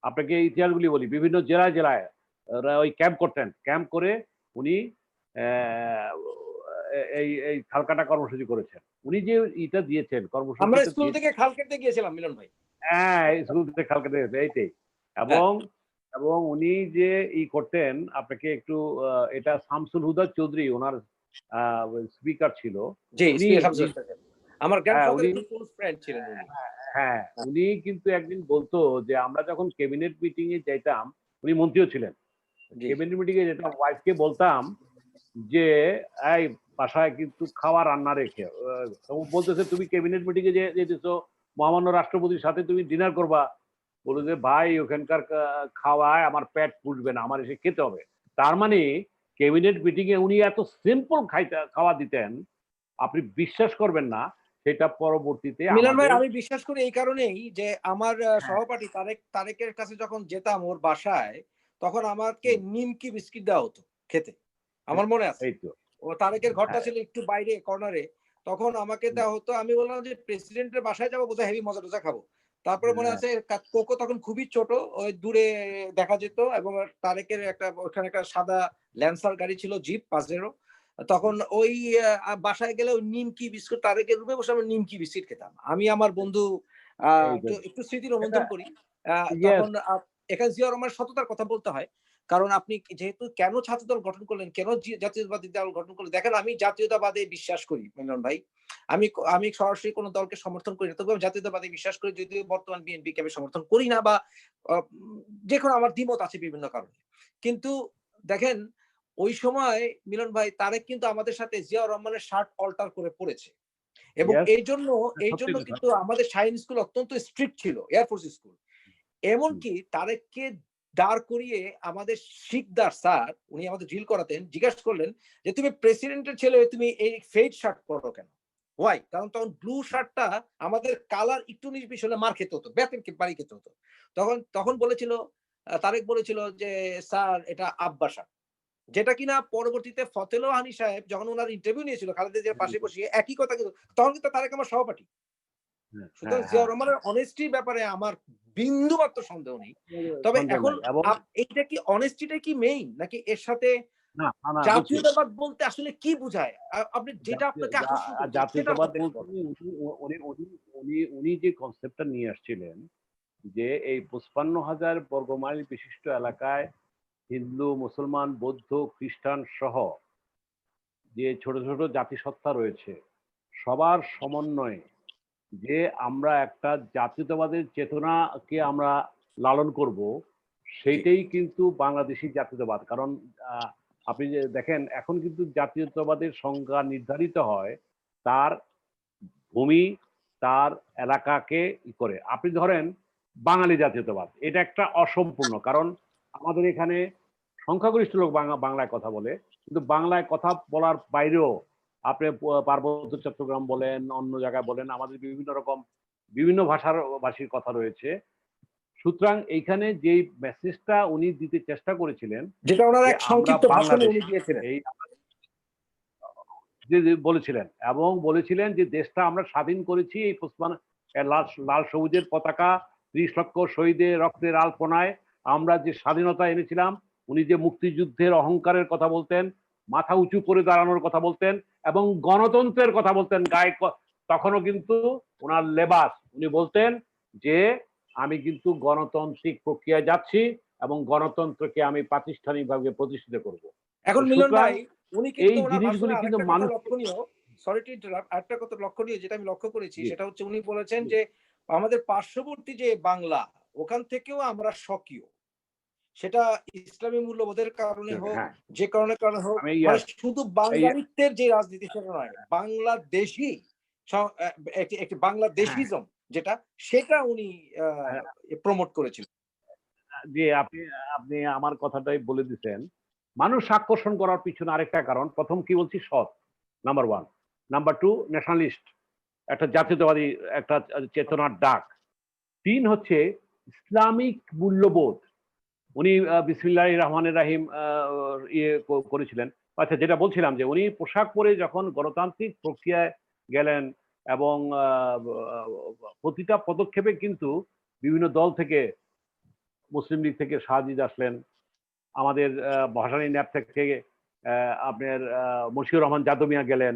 আপনাকে এই ইতিহাসগুলি বলি। বিভিন্ন জেলায় জেলায় ওরা ওই ক্যাম্প করতেন। ক্যাম্প করে উনি আহ, এই খাল কাটা কর্মসূচি করেছেন। উনি যে ইটা দিয়েছেন আমরা কর্মসূচিটা স্কুল থেকে দিয়েছেন। খাল কেটে গিয়েছিলাম মিলন ভাই। হ্যাঁ, স্কুল থেকে খাল কেটে গেছে এইটাই। হ্যাঁ। এবং এবং উনি যে করতেন আপনাকে একটু এটা শামসুল হুদা চৌধুরী ওনার স্পিকার ছিল। জি, উনি স্পিকার উনি শামসুল হক। আমার হ্যাঁ, গ্র্যান্ডফাদার উনি খুব ক্লোজ ফ্রেন্ড ছিলেন উনি। হ্যাঁ, হ্যাঁ, উনি কিন্তু একদিন বলতো যে আমরা যখন ক্যাবিনেট মিটিং এ যাইতাম, উনি মন্ত্রীও ছিলেন। জি। ক্যাবিনেট মিটিং এ যেতাম ওয়াইফকে বলতাম যে, "এই বাসায় কিন্তু খাওয়া রান্না রেখে।" ও বলতেছে, "তুমি ক্যাবিনেট মিটিং এ যেতেছো, মহামান্য রাষ্ট্রপতির সাথে তুমি ডিনার করবা। বললো যে ভাই ওখানকার খাওয়ায় আমার পেট পুষবে না, আমার এসে খেতে হবে। তার মানে ক্যাবিনেট মিটিং এ উনি এত সিম্পল খাওয়া দিতেন, আপনি বিশ্বাস করবেন না। সেটা পরবর্তীতে মিলন ভাই আমাদের আমি বিশ্বাস করি এই কারণেই যে আমার হ্যাঁ, সহপাঠী তারেকের কাছে যখন যেতাম ওর বাসায়, তখন আমাকে হুম, নিমকি বিস্কিট দেওয়া হতো খেতে। এই আমার মনে আছে। এই তো ও তারেকের ঘরটা হ্যাঁ, ছিল একটু বাইরে কর্নারে। তখন আমাকে হুম, দেওয়া হতো। আমি বললাম যে প্রেসিডেন্টের বাসায় যাবো, বোধহয় হেভি মজা-টজা খাবো। তারপরে মনে হ্যাঁ, আছে কোকো তখন খুবই ছোট। ওই দূরে দেখা যেত এবং তারেকের ওখানে একটা সাদা ল্যান্সার গাড়ি ছিল, জিপ পাজেরো। তখন ওই বাসায় গেলে ওই নিমকি বিস্কুট, তারেকের রুমে বসে আমরা নিমকি বিস্কিট খেতাম। আমি আমার বন্ধু এই তো একটু একটু স্মৃতি এটা রোমন্থন করি। ইয়েস তখন এখানে জিয়া রহমানের সততার কথা বলতে হয়। কারণ আপনি যেহেতু কেন ছাত্রদল গঠন করলেন, কেন জাতীয়তাবাদী দল গঠন করলেন? দেখেন আমি জাতীয়তাবাদে বিশ্বাস করি মিলন ভাই। আমি সরাসরি কোন দলকে সমর্থন করি না। তবে আমি জাতীয়তাবাদে বিশ্বাস করি, যদিও বর্তমান বিএনপিকে আমি সমর্থন করি না, বা যেকোনো আমার দ্বিমত আছে বিভিন্ন কারণে। কিন্তু দেখেন ওই সময় মিলন ভাই তারেক কিন্তু আমাদের সাথে জিয়াউর রহমানের শার্ট অল্টার করে পড়েছে। এবং ইয়েস এইজন্য সত্যি এইজন্য কথা। কিন্তু আমাদের শাহীন স্কুল অত্যন্ত স্ট্রিক্ট ছিল, এয়ারফোর্স স্কুল। হুম, এমনকি তারেককে দাঁড় করিয়ে আমাদের শিকদার স্যার, উনি আমাদের ড্রিল করাতেন, জিজ্ঞাসা করলেন যে, "তুমি প্রেসিডেন্টের ছেলে হয়ে তুমি এই ফেড শার্ট পরো কেন?" হোয়াই? কারণ তখন ব্লু শার্টটা আমাদের কালার একটু ১৯-২০ হলে মার খেতে হতো। বেতের বাড়ি খেতে হতো। তখন তখন বলেছিল তারেক বলেছিল যে, "স্যার এটা আব্বা শার্ট।" যেটা কিনা পরবর্তীতে ফতেহ হানি সাহেব যখন উনার ইন্টারভিউ নিয়েছিল খালেদা জিয়ার পাশে বসিয়ে একই কথা কিন্তু, তখন কিন্তু তারেক আমার সহপাঠী। সুতরাং হ্যাঁ, জিয়াউর হ্যাঁ, রহমানের অনেস্টির ব্যাপারে আমার বিন্দুমাত্র সন্দেহ নেই। তবে সন্দেহ এখন নাই এবং এইটা কি অনেস্টিটা কি মেইন? নাকি এর সাথে না, না, না বুঝছি। জাতীয়তাবাদ বলতে আসলে কি বুঝায়? আপনি যেটা জাতীয় আপনাকে জা আকর্ষণ করেছে সেটা জাতীয়তাবাদ আমার থেকে বলতে বলেন। উনি উনি উনি উনি উনি যে কনসেপ্টটা নিয়ে আসছিলেন যে এই ৫৫,০০০ বর্গমাইল বিশিষ্ট এলাকায় হিন্দু, মুসলমান, বৌদ্ধ, খ্রিস্টান সহ যে ছোট, ছোট জাতিসত্তা রয়েছে, সবার সমন্বয়ে যে আমরা একটা জাতীয়তাবাদের চেতনাকে আমরা লালন করব, জি, সেইটাই কিন্তু বাংলাদেশী জাতীয়তাবাদ। কারণ আ আপনি যে দেখেন এখন কিন্তু জাতীয়তাবাদের সংজ্ঞা নির্ধারিত হয় তার ভূমি, তার এলাকাকে করে। আপনি ধরেন বাঙালি জাতীয়তাবাদ। এটা একটা অসম্পূর্ণ। কারণ আমাদের এখানে সংখ্যাগরিষ্ঠ লোক বাংলায় কথা বলে। কিন্তু বাংলায় কথা বলার বাইরেও আপনি পার্বত্য চট্টগ্রাম বলেন, অন্য জায়গায় বলেন, আমাদের বিভিন্ন রকম বিভিন্ন ভাষীর কথা রয়েছে। সুতরাং এইখানে যেই মেসেজটা উনি দিতে চেষ্টা করেছিলেন যেটা উনার যে এক আমরা সংক্ষিপ্ত ভাষণে উনি বাংলাদেশী। দিয়েছিলেন। এই যে বলেছিলেন এবং বলেছিলেন যে দেশটা আমরা স্বাধীন করেছি এই লাল লাল সবুজের পতাকা ৩০ লক্ষ শহীদের রক্তের আলপনায় আমরা যে স্বাধীনতা এনেছিলাম। উনি যে মুক্তিযুদ্ধের অহংকারের কথা বলতেন, মাথা উঁচু করে দাঁড়ানোর কথা বলতেন এবং গণতন্ত্রের কথা বলতেন গায়ে তখনও কিন্তু ওনার লেবাস উনি বলতেন যে আমি কিন্তু গণতান্ত্রিক প্রক্রিয়ায় যাচ্ছি এবং গণতন্ত্রকে আমি প্রাতিষ্ঠানিকভাবে প্রতিষ্ঠিত করব। এখন মিলন সুতরাং ভাই উনি এই কিন্তু উনার ভাষণে জিনিসগুলি কিন্তু আরেকটা কথা মানুষ লক্ষণীয়, সরি টু ইন্টারাপ্ট, আরেকটা কথা লক্ষণীয় যেটা আমি লক্ষ্য করেছি জি, সেটা হচ্ছে উনি বলেছেন জি, যে আমাদের পার্শ্ববর্তী যে বাংলা, ওখান থেকেও আমরা স্বকীয়। সেটা ইসলামী মূল্যবোধের কারণে হোক, হ্যাঁ, যে কারণে হোক, আমি মানে ইয়াস শুধু এই বাঙালিত্বের যে রাজনীতি সেটা নয়। বাংলাদেশী স অ্যা একটি একটি হ্যাঁ, বাংলাদেশিজম যেটা, সেটা উনি আ হ্যাঁ, প্রমোট করেছিলেন। জি, আপনি আপনি আমার কথাটাই বলে দিছেন। মানুষ আকর্ষণ করার পিছনে আরেকটা কারণ। ১ম কি বলছি সৎ, নাম্বার 1 নাম্বার 2 ন্যাশনালিস্ট, একটা জাতীয়তাবাদী একটা চেতনার ডাক। ৩ হচ্ছে ইসলামিক মূল্যবোধ। উনি বিসমিল্লাহির রহমানির রাহিম করেছিলেন। আচ্ছা যেটা বলছিলাম যে উনি পোশাক পরে যখন গণতান্ত্রিক প্রক্রিয়ায় গেলেন এবং প্রতিটা পদক্ষেপে কিন্তু বিভিন্ন দল থেকে মুসলিম লীগ থেকে শাহজিদ আসলেন, আমাদের ভাসানী ন্যাপ থেকে আপনার মশিউর রহমান যাদব মিয়া গেলেন।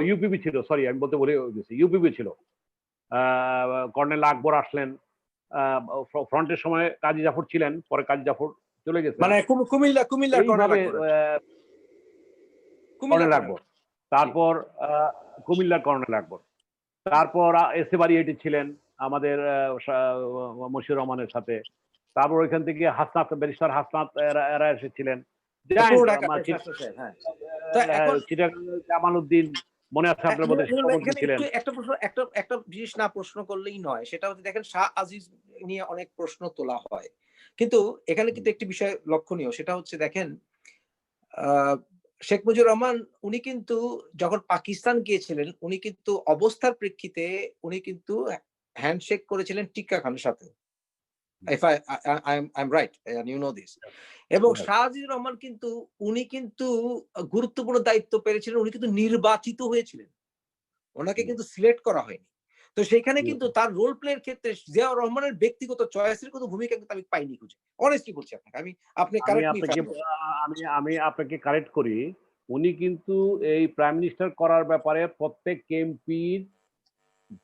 ইউপিপি ছিল, সরি আমি বলতে ভুলে গেছি, ইউপিপি ছিল। কর্নেল আকবর আসলেন। ফ্রন্টের সময় কাজী জাফর ছিলেন, পরে কাজী জাফর চলে গেছেন। মানে কুমিল্লার কর্নেল এইভাবে আকবর আরকি। কুমিল্লার কর্নেল কর্নেল আকবর, আকবর। জি। তারপর কুমিল্লার কর্নেল আকবর, তারপর এস এ বারিয়াটি ছিলেন আমাদের মশিউর রহমানের সাথে। তারপর ওইখান থেকে হাসনাত, ব্যারিস্টার হাসনাত এরা এসেছিলেন। পূর্ব জায়ান্ট ঢাকা ব্যারিস্টার সাহেব, হ্যাঁ। তো এখন চিটাগাং জামাল উদ্দিন মনে আছে আপনার মধ্যে শিক্ষামন্ত্রী এখানে ছিলেন। একটু একটা প্রশ্ন, একটা জিনিস না প্রশ্ন করলেই নয়। সেটা হচ্ছে দেখেন শাহ আজিজ নিয়ে অনেক প্রশ্ন তোলা হয়। কিন্তু এখানে কিন্তু একটি বিষয় লক্ষণীয়। সেটা হচ্ছে দেখেন আ শেখ মুজিবুর রহমান উনি কিন্তু যখন পাকিস্তান গিয়েছিলেন, উনি কিন্তু অবস্থার প্রেক্ষিতে উনি কিন্তু হ্যান্ডশেক করেছিলেন টিক্কা খানের সাথে। If I'm right and you know this. এবং Yes. শাহ আজিজুর রহমান কিন্তু উনি কিন্তু গুরুত্বপূর্ণ দায়িত্ব পেয়েছিলেন। উনি কিন্তু নির্বাচিত হয়েছিলেন। উনাকে হুম, কিন্তু সিলেক্ট করা হয়নি। তো সেখানে হুম। কিন্তু তার রোল প্লে এর ক্ষেত্রে জিয়াউর রহমানের ব্যক্তিগত চয়েসের কোনো ভূমিকা কিন্তু আমি পাইনি খুঁজে। অনেস্টলি বলছি আপনাকে। আপনি আমি কারেক্ট মি ইফ আই আপনাকে এম রং। আমি আপনাকে কারেক্ট করি। উনি কিন্তু এই প্রাইম মিনিস্টার করার ব্যাপারে প্রত্যেক এমপির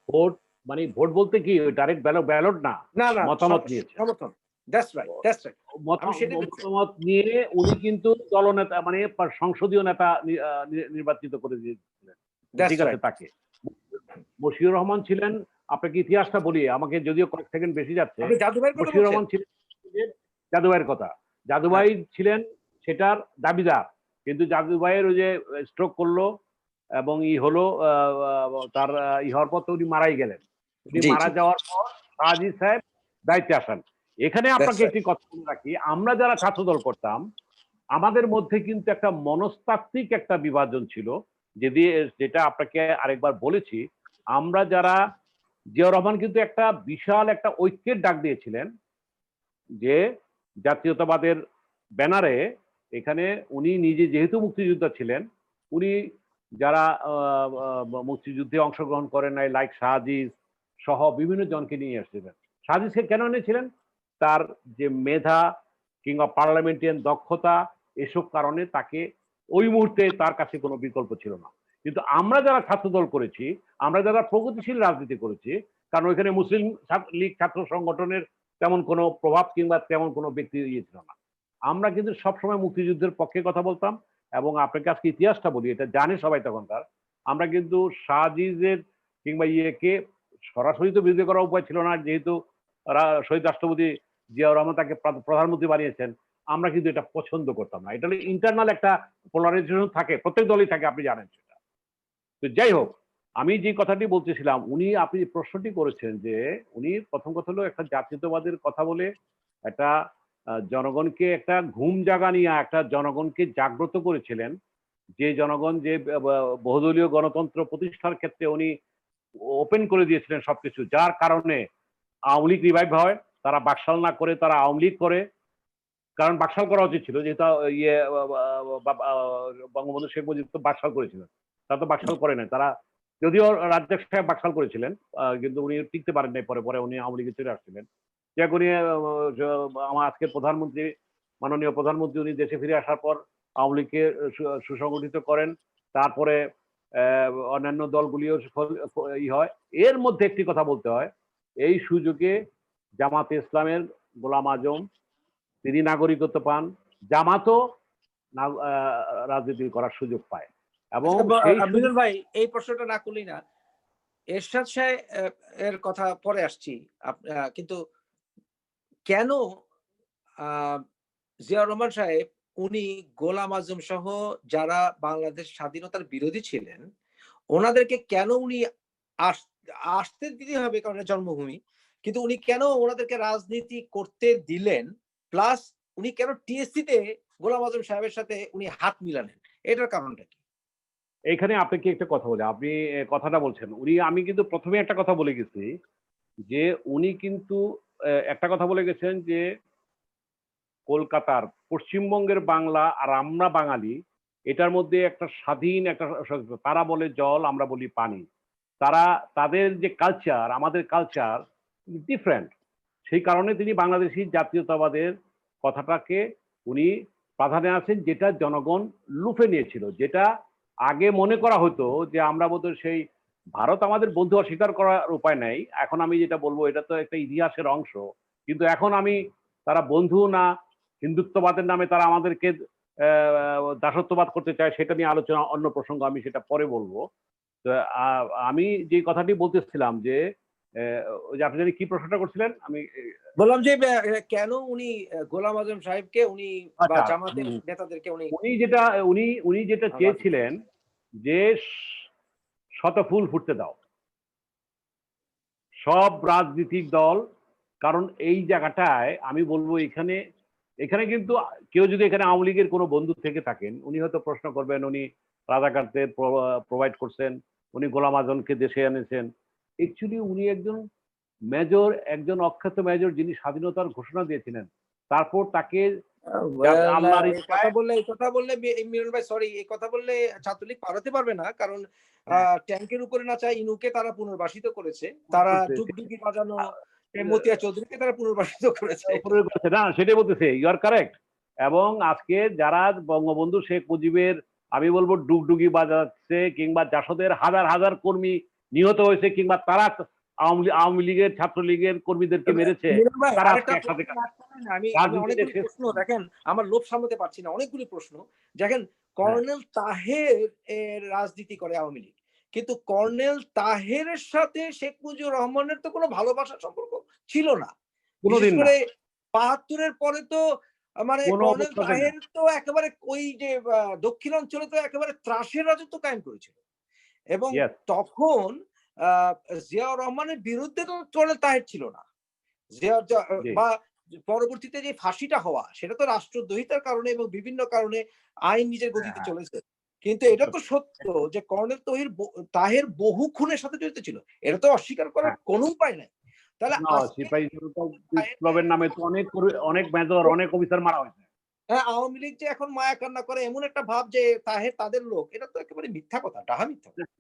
ভোট, মানে ভোট বলতে কি ওই ডাইরেক্ট ব্যালট না, না, মতামত নিয়েছেন। সমর্থন। That's right, that's right. আমি সেটাই বলতে চাই। মতামত নিয়ে উনি কিন্তু দলনেতা, মানে সংসদীয় নেতা নির্বাচিত করে দিয়েছিলেন। দ্যাটস ঠিক আছে রাইট। তাকে। মশিউর রহমান ছিলেন, আপনাকে ইতিহাসটা বলি, আমাকে যদিও কয়েক সেকেন্ড বেশি যাচ্ছে। আপনি জাদু ভাইয়ের কথা মশিউর বলছেন? রহমান ছিলেন জাদুভাইয়ের কথা। হ্যাঁ, জাদুভাই ছিলেন সেটার দাবিদার। কিন্তু জাদুভাইয়ের ওই যে স্ট্রোক করলো এবং হলো তার হওয়ার পর তো উনি মারাই গেলেন। উনি জি, মারা জি। যাওয়ার পর সাজিদ সাহেব দায়িত্বে আসেন। এখানে দ্যাটস আপনাকে রাইট। একটি কথা বলে রাখি, আমরা যারা ছাত্রদল করতাম, আমাদের মধ্যে কিন্তু একটা মনস্তাত্ত্বিক একটা বিভাজন ছিল, যেটা আপনাকে আরেকবার বলেছি। আমরা যারা, জিয়াউর রহমান কিন্তু একটা বিশাল একটা ঐক্যের ডাক দিয়েছিলেন, যে জাতীয়তাবাদের ব্যানারে এখানে উনি নিজে যেহেতু মুক্তিযোদ্ধা ছিলেন, উনি যারা মুক্তিযুদ্ধে অংশগ্রহণ করেন নাই, লাইক শাহজিজ সহ বিভিন্ন জনকে নিয়ে এসেছিলেন। শাহজিজকে কেন এনেছিলেন? তার যে মেধা কিংবা পার্লামেন্টারিয়ান দক্ষতা, এসব কারণে তাকে ওই মুহূর্তে তার কাছে কোনো বিকল্প ছিল না। কিন্তু আমরা যারা ছাত্রদল করেছি, আমরা যারা প্রগতিশীল রাজনীতি করেছি, কারণ ওইখানে মুসলিম লীগ ছাত্র সংগঠনের তেমন কোনো প্রভাব কিংবা তেমন কোনো ব্যক্তি ছিল না। আমরা কিন্তু সবসময় মুক্তিযুদ্ধের পক্ষে কথা বলতাম। এবং আপনাকে আজকে ইতিহাসটা বলি, এটা জানে সবাই তখনকার। আমরা কিন্তু শাহজিজের কিংবা কে সরাসরি তো বিরোধী করার উপায় ছিল না, যেহেতু শহীদ রাষ্ট্রপতি জিয়াউর রহমান তাকে প্রধানমন্ত্রী বানিয়েছেন। আমরা কিন্তু এটা পছন্দ করতাম না। এটা ইন্টারনাল একটা পোলারাইজেশন থাকে, প্রত্যেক দলই থাকে, আপনি জানেন সেটা। তো যাই হোক, আমি যে কথাটি বলতেছিলাম, আপনি যে প্রশ্নটি করেছেন যে উনি প্রথম কথা হলো একটা জাতীয়তাবাদের কথা বলে একটা জনগণকে একটা ঘুম জাগানিয়া একটা জনগণকে জাগ্রত করেছিলেন। যে জনগণ যে বহুদলীয় গণতন্ত্র প্রতিষ্ঠার ক্ষেত্রে উনি ওপেন করে দিয়েছিলেন সবকিছু, যার কারণে আওয়ামী লীগ রিভাইভ হয়, তারা বাকশাল না করে তারা আওয়ামী লীগ করে। কারণ বাকশাল করা উচিত ছিল, যেহেতু বঙ্গবন্ধু শেখ মুজিব তো বাকশাল করেছিলেন, তারা তো বাকশাল করে নাই। তারা যদিও রাজ্জাক সাহেব বাকশাল করেছিলেন, কিন্তু উনি টিকতে পারেন নাই, পরে উনি আওয়ামী লীগে চলে আসছিলেন। যাক, উনি আমার আজকের প্রধানমন্ত্রী, মাননীয় প্রধানমন্ত্রী, উনি দেশে ফিরে আসার পর আওয়ামী লীগকে সুসংগঠিত করেন। তারপরে অন্যান্য দলগুলিও হয়। এর মধ্যে একটি কথা বলতে হয়, এই সুযোগে জামাতে ইসলামের গোলাম আজম তিনি নাগরিকত্ব পান, জামাতও রাজনীতি করার সুযোগ পায় এবং আচ্ছা সেই সুযোগ। মিলন ভাই এই প্রশ্নটা না করলেই না। এরশাদ সাহেব এর কথা পরে আসছি। কিন্তু কেন আ জিয়াউর রহমান সাহেব উনি গোলাম আজম সহ যারা বাংলাদেশ স্বাধীনতার বিরোধী ছিলেন, ওনাদেরকে কেন উনি আস আসতে দিতে হবে কারণ এটা জন্মভূমি। কিন্তু উনি কেন ওনাদেরকে রাজনীতি করতে দিলেন? প্লাস উনি কেন টিএসসি তে গোলাম আজম সাহেবের সাথে উনি হাত মিলালেন? এটার কারণটা কি? এখানে আপনাকে একটা কথা বলি, আপনি কথাটা বলছেন, আমি কিন্তু প্রথমে একটা কথা বলে গেছি, যে উনি কিন্তু একটা কথা বলে গেছেন যে কলকাতার, পশ্চিমবঙ্গের বাংলা আর আমরা বাঙালি, এটার মধ্যে একটা স্বাধীন একটা তারা বলে জল, আমরা বলি পানি। তাদের যে কালচার, আমাদের কালচার ডিফারেন্ট। সেই কারণে তিনি বাংলাদেশী জাতীয়তাবাদের কথাটাকে উনি প্রাধান্য আছেন, যেটা জনগণ লুফে নিয়েছিল। যেটা আগে মনে করা হতো যে আমরা বোধহয় সেই ভারত আমাদের বন্ধু, অস্বীকার করার উপায় নেই। এখন আমি যেটা বলবো এটা তো একটা ইতিহাসের অংশ, কিন্তু এখন তারা বন্ধু না হিন্দুত্ববাদের নামে তারা আমাদেরকে দাসত্ববাদ করতে চায়, সেটা নিয়ে আলোচনা, অন্য প্রসঙ্গ, আমি সেটা পরে বলবো। তো আমি যে কথাটি বলতেছিলাম যে ওই যে আপনি জানি কি প্রশ্নটা করছিলেন, আমি বললাম যে কেন উনি গোলাম আজম সাহেবকে উনি বা আচ্ছা, জামাতের নেতাদেরকে উনি উনি যেটা উনি উনি যেটা রাজনীতি চেয়েছিলেন যে শত ফুল ফুটতে দাও, সব রাজনৈতিক দল। কারণ এই জায়গাটায় আমি বলবো এখানে এখানে কিন্তু কেউ যদি এখানে আওয়ামী লীগের কোনো বন্ধু থেকে থাকেন, উনি হয়তো প্রশ্ন করবেন উনি রাজাকারদের প্রোভাইড করছেন, উনি গোলাম আজমকে দেশে এনেছেন। অ্যাকচুয়ালি উনি একজন মেজর, একজন অখ্যাত মেজর, যিনি স্বাধীনতার ঘোষণা দিয়েছিলেন। তারপর তাকে Well, আল্লাহর এই কথা ইচ্ছায় বললে মিলন ভাই, সরি, এই কথা বললে ছাত্রলীগ পালাতে পারবে না, কারণ হ্যাঁ, ট্যাঙ্কের উপরে নাচা ইনুকে তারা পুনর্বাসিত করেছে, তারা করছে, ডুগডুগি বাজানো মতিয়া চৌধুরীকে তারা পুনর্বাসিত করেছে। উপরে করছে না, সেটাই বলতেছে, ইউ আর কারেক্ট। এবং আজকে যারা বঙ্গবন্ধু শেখ মুজিবের আমি বলবো ডুগডুগি বাজাচ্ছে, কিংবা জাসদের হাজার হাজার কর্মী নিহত হয়েছে, কিংবা তারা আওয়ামী লীগের ছাত্রলীগের কর্মীদেরকে মেরেছে, মিলন ভাই, তারা আজকে আরেকটা একসাথে প্রশ্ন রাখতে পারি না? আমি রাজনীতিতে অনেকগুলি প্রশ্ন, দেখেন আমার লোভ সামলাতে পারছি না, অনেকগুলি প্রশ্ন। দেখেন, কর্নেল তাহের এর রাজনীতি করে আওয়ামী লীগ, কিন্তু কর্নেল তাহেরের সাথে শেখ মুজিবুর রহমানের তো কোনো ভালোবাসার সম্পর্ক ছিল না। বিশেষ কোনোদিন না, করে ৭২-এর পরে তো মানে কোনো কর্নেল অবস্থাতে না। তাহের তো একেবারে ওই যে দক্ষিণাঞ্চলে তো একেবারে ত্রাসের রাজত্ব কায়েম করেছিল, এবং ইয়েস, তখন জিয়াউর রহমানের বিরুদ্ধে তো কর্নেল তাহের ছিল না। জি, বা পরবর্তীতে যে ফাঁসিটা হওয়া, সেটা তো রাষ্ট্রদ্রোহিতার কারণে এবং বিভিন্ন কারণে আইন নিজের হ্যাঁ, গতিতে হ্যাঁ, চলেছে। কিন্তু এটা তো সত্য যে কর্নেল তাহের বহু খুনের সাথে জড়িত ছিল। এটা তো অস্বীকার করার হ্যাঁ। কোনো উপায় নাই। তাহলে না, আজকে সিপাহী জনতা বিপ্লবের নামে তো অনেক মেজর, অনেক অফিসার মারা হয়েছে। হ্যাঁ, আওয়ামী লীগ যে এখন মায়া কান্না করে এমন একটা ভাব যে তাহের তাদের লোক, এটা তো একেবারে মিথ্যা কথা, ডাহা মিথ্যা কথা।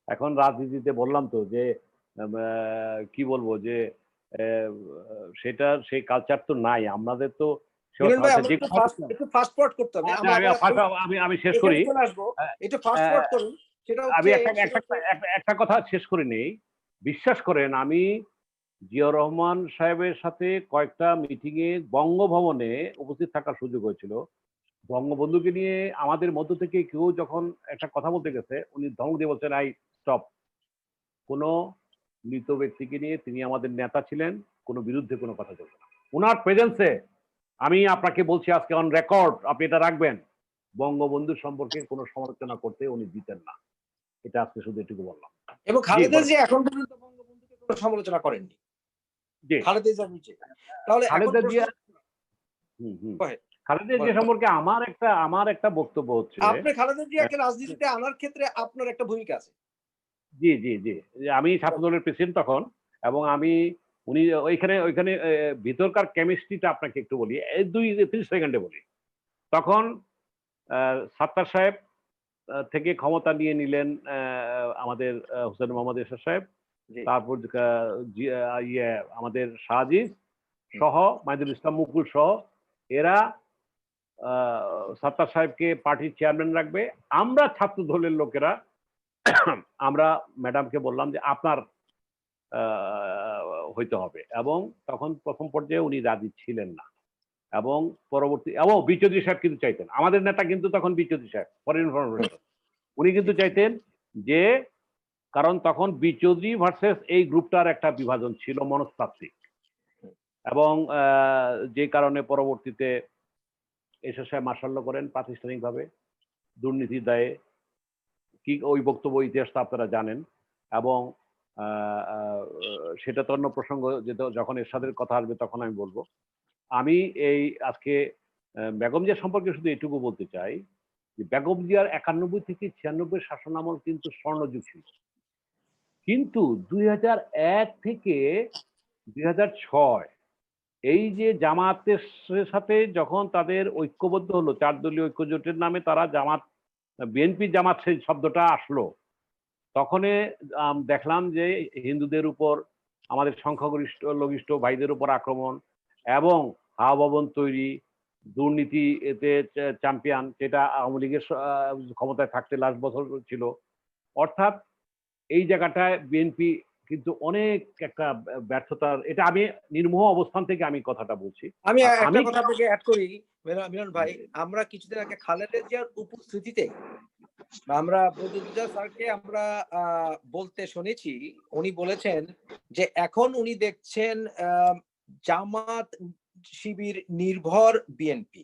এখন রাজনীতিতে বললাম তো যে কি বলবো যে সেটার সেই কালচার তো নাই আমাদের তো। মিলন ভাই, আচ্ছা, আমরা যে একটু ফাস্ট ফরওয়ার্ড করতে হবে। আচ্ছা, আমরা আবার আমি শেষ এখানে করি। চলে আসবো। আহ, একটু ফাস্ট আহ, ফরওয়ার্ড করুন। সেটা আমি হচ্ছে একটা কথা শেষ করে নেই। বিশ্বাস করেন, আমি জিয়াউর রহমান সাহেবের সাথে কয়েকটা মিটিং এ বঙ্গভবনে উপস্থিত থাকার সুযোগ হয়েছিল। বঙ্গবন্ধুকে নিয়ে আমাদের মধ্য থেকে কেউ যখন একটা কথা বলতে গেছে, উনি ধমক দিয়ে বলছেন, আই স্টপ, কোনো মৃত ব্যক্তিকে নিয়ে, তিনি আমাদের নেতা ছিলেন, কোনো বিরুদ্ধে কোনো কথা চলবে না। ওনার প্রেজেন্সে আমি আপনাকে বলছি আজকে অন রেকর্ড, আপনি এটা রাখবেন, বঙ্গবন্ধু সম্পর্কে কোনো সমালোচনা করতে উনি দিতেন না। এটা আজকে শুধু এটুকু বললাম। এবং জি খালেদা বলেন। জিয়া এখন পর্যন্ত বঙ্গবন্ধুকে কোনো সমালোচনা করেননি। জি, খালেদা জিয়া নিজে। তাহলে এখন খালেদা প্রশ্ন, জিয়া। হুম, হুম। কহে, খালেদা জিয়া বলেন। সম্পর্কে আমার একটা বক্তব্য হচ্ছে, আপনি খালেদা জিয়াকে রাজনীতিতে আনার ক্ষেত্রে আপনার একটা ভূমিকা আছে। জি, জি, জি। আমি ছাত্রদলের প্রেসিডেন্ট তখন, এবং আমি উনি ওইখানে ভিতরকার কেমিস্ট্রিটা আপনাকে একটু বলি। এই ২-৩০ সেকেন্ডে বলি। তখন সাত্তার সাহেব থেকে ক্ষমতা নিয়ে নিলেন আমাদের হোসেন মোহাম্মদ এরশাদ সাহেব। জি। তারপর আমাদের শাহজিজ হুম। সহ, মাইদুল ইসলাম মুকুল সহ, এরা সাত্তার সাহেবকে পার্টির চেয়ারম্যান রাখবে। আমরা ছাত্র দলের লোকেরা আমরা ম্যাডামকে বললাম যে আপনার হইতে হবে, এবং তখন প্রথম পর্যায়ে উনি রাজি ছিলেন না, এবং এবং বি চৌধুরী সাহেব কিন্তু চাইতেন, আমাদের নেতা কিন্তু তখন বি চৌধুরী সাহেব, ফরেন ইনফরমেশন, উনি কিন্তু চাইতেন যে, কারণ তখন বি চৌধুরী ভার্সেস এই গ্রুপটার একটা বিভাজন ছিল মনস্তাত্ত্বিক, এবং যে কারণে পরবর্তীতে এরশাদ সাহেব মার্শাল্য করেন প্রাতিষ্ঠানিকভাবে দুর্নীতির দায়ে। কি ওই বক্তব্য ইতিহাসটা আপনারা জানেন, এবং সেটা তো অন্য প্রসঙ্গ, যেটা যখন এরশাদের কথা আসবে তখন আমি বলবো। আমি এই আজকে বেগম জিয়া সম্পর্কে শুধু এটুকু বলতে চাই যে বেগম জিয়ার ৯১ থেকে ৯৬ শাসনামল কিন্তু স্বর্ণযুগ ছিল, কিন্তু ২০০১ থেকে ২০০৬ এই যে জামাতের সাথে যখন তাদের ঐক্যবদ্ধ হলো, ৪ দলীয় ঐক্যজোটের নামে তারা জামাত, বিএনপি জামাত সেই শব্দটা আসলো, তখন দেখলাম যে হিন্দুদের উপর, আমাদের সংখ্যাগরিষ্ঠ লঘিষ্ঠ ভাইদের উপর আক্রমণ, এবং হাওয়া ভবন তৈরি, দুর্নীতি এতে চ্যাম্পিয়ন, যেটা আওয়ামী লীগের ক্ষমতায় থাকতে লাস্ট বছর ছিল। অর্থাৎ এই জায়গাটায় বিএনপি কিন্তু অনেক একটা ব্যর্থতার, এটা আমি নির্মোহ অবস্থান থেকে আমি কথাটা বলছি। আমি আর একটা আমি কথা আপনাকে এড করি, মিলন ভাই। আমরা কিছুদিন আগে খালেদা জিয়ার উপস্থিতিতে আমরা বদরুদ্দোজা স্যারকে আমরা বলতে শুনেছি, উনি বলেছেন যে এখন উনি দেখছেন জামাত শিবির নির্ভর বিএনপি।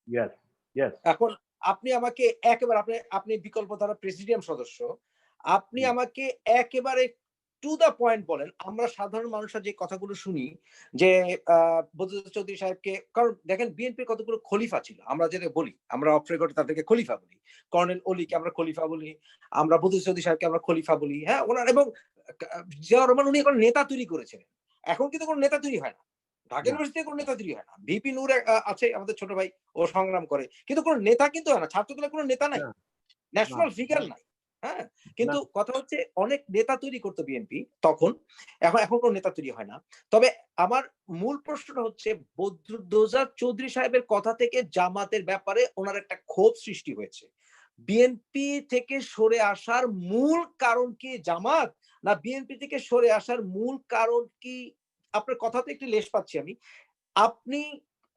ইয়েস, ইয়েস, এখন আপনি আমাকে একেবারে, আপনি বিকল্প ধারা প্রেসিডিয়াম সদস্য, আপনি আমাকে একেবারে টু দ্য পয়েন্ট বলেন। আমরা সাধারণ মানুষরা যে কথাগুলো শুনি যে বদরুদ্দোজা চৌধুরী সাহেবকে, কারণ দেখেন বিএনপির কতগুলো খলিফা ছিল। আমরা যেটা বলি, আমরা অফ রেকর্ড তাদেরকে খলিফা বলি। কর্নেল অলিকে আমরা খলিফা বলি। আমরা বদরুদ্দোজা চৌধুরী সাহেবকে আমরা খলিফা বলি। হ্যাঁ? উনার এবং জিয়াউর রহমান উনি এখন নেতা তৈরি করেছিলেন। এখন কিন্তু কোন নেতা তৈরি হয় না। ঢাকা না, ইউনিভার্সিটিতে কোন নেতা তৈরি হয় না। ভিপি নূর আছে আমাদের ছোট ভাই, ও সংগ্রাম করে। কিন্তু কোন নেতা কিন্তু হয় না। ছাত্রদলের কোন নেতা নাই। না, না, ন্যাশনাল ফিগার নাই। হ্যাঁ? না, কিন্তু কথা হচ্ছে অনেক নেতা তৈরি করত বিএনপি তখন। এখন কোন নেতা তৈরি হয় না। তবে আমার মূল প্রশ্নটা হচ্ছে বদরুদ্দোজা চৌধুরী সাহেবের কথা থেকে জামাতের ব্যাপারে উনার একটা ক্ষোভ সৃষ্টি হয়েছে। বিএনপি থেকে সরে আসার মূল কারণ কি জামাত? না বিএনপি থেকে সরে আসার মূল কারণ কি? আপনার কথাতে একটু লেশ পাচ্ছি আমি। আপনি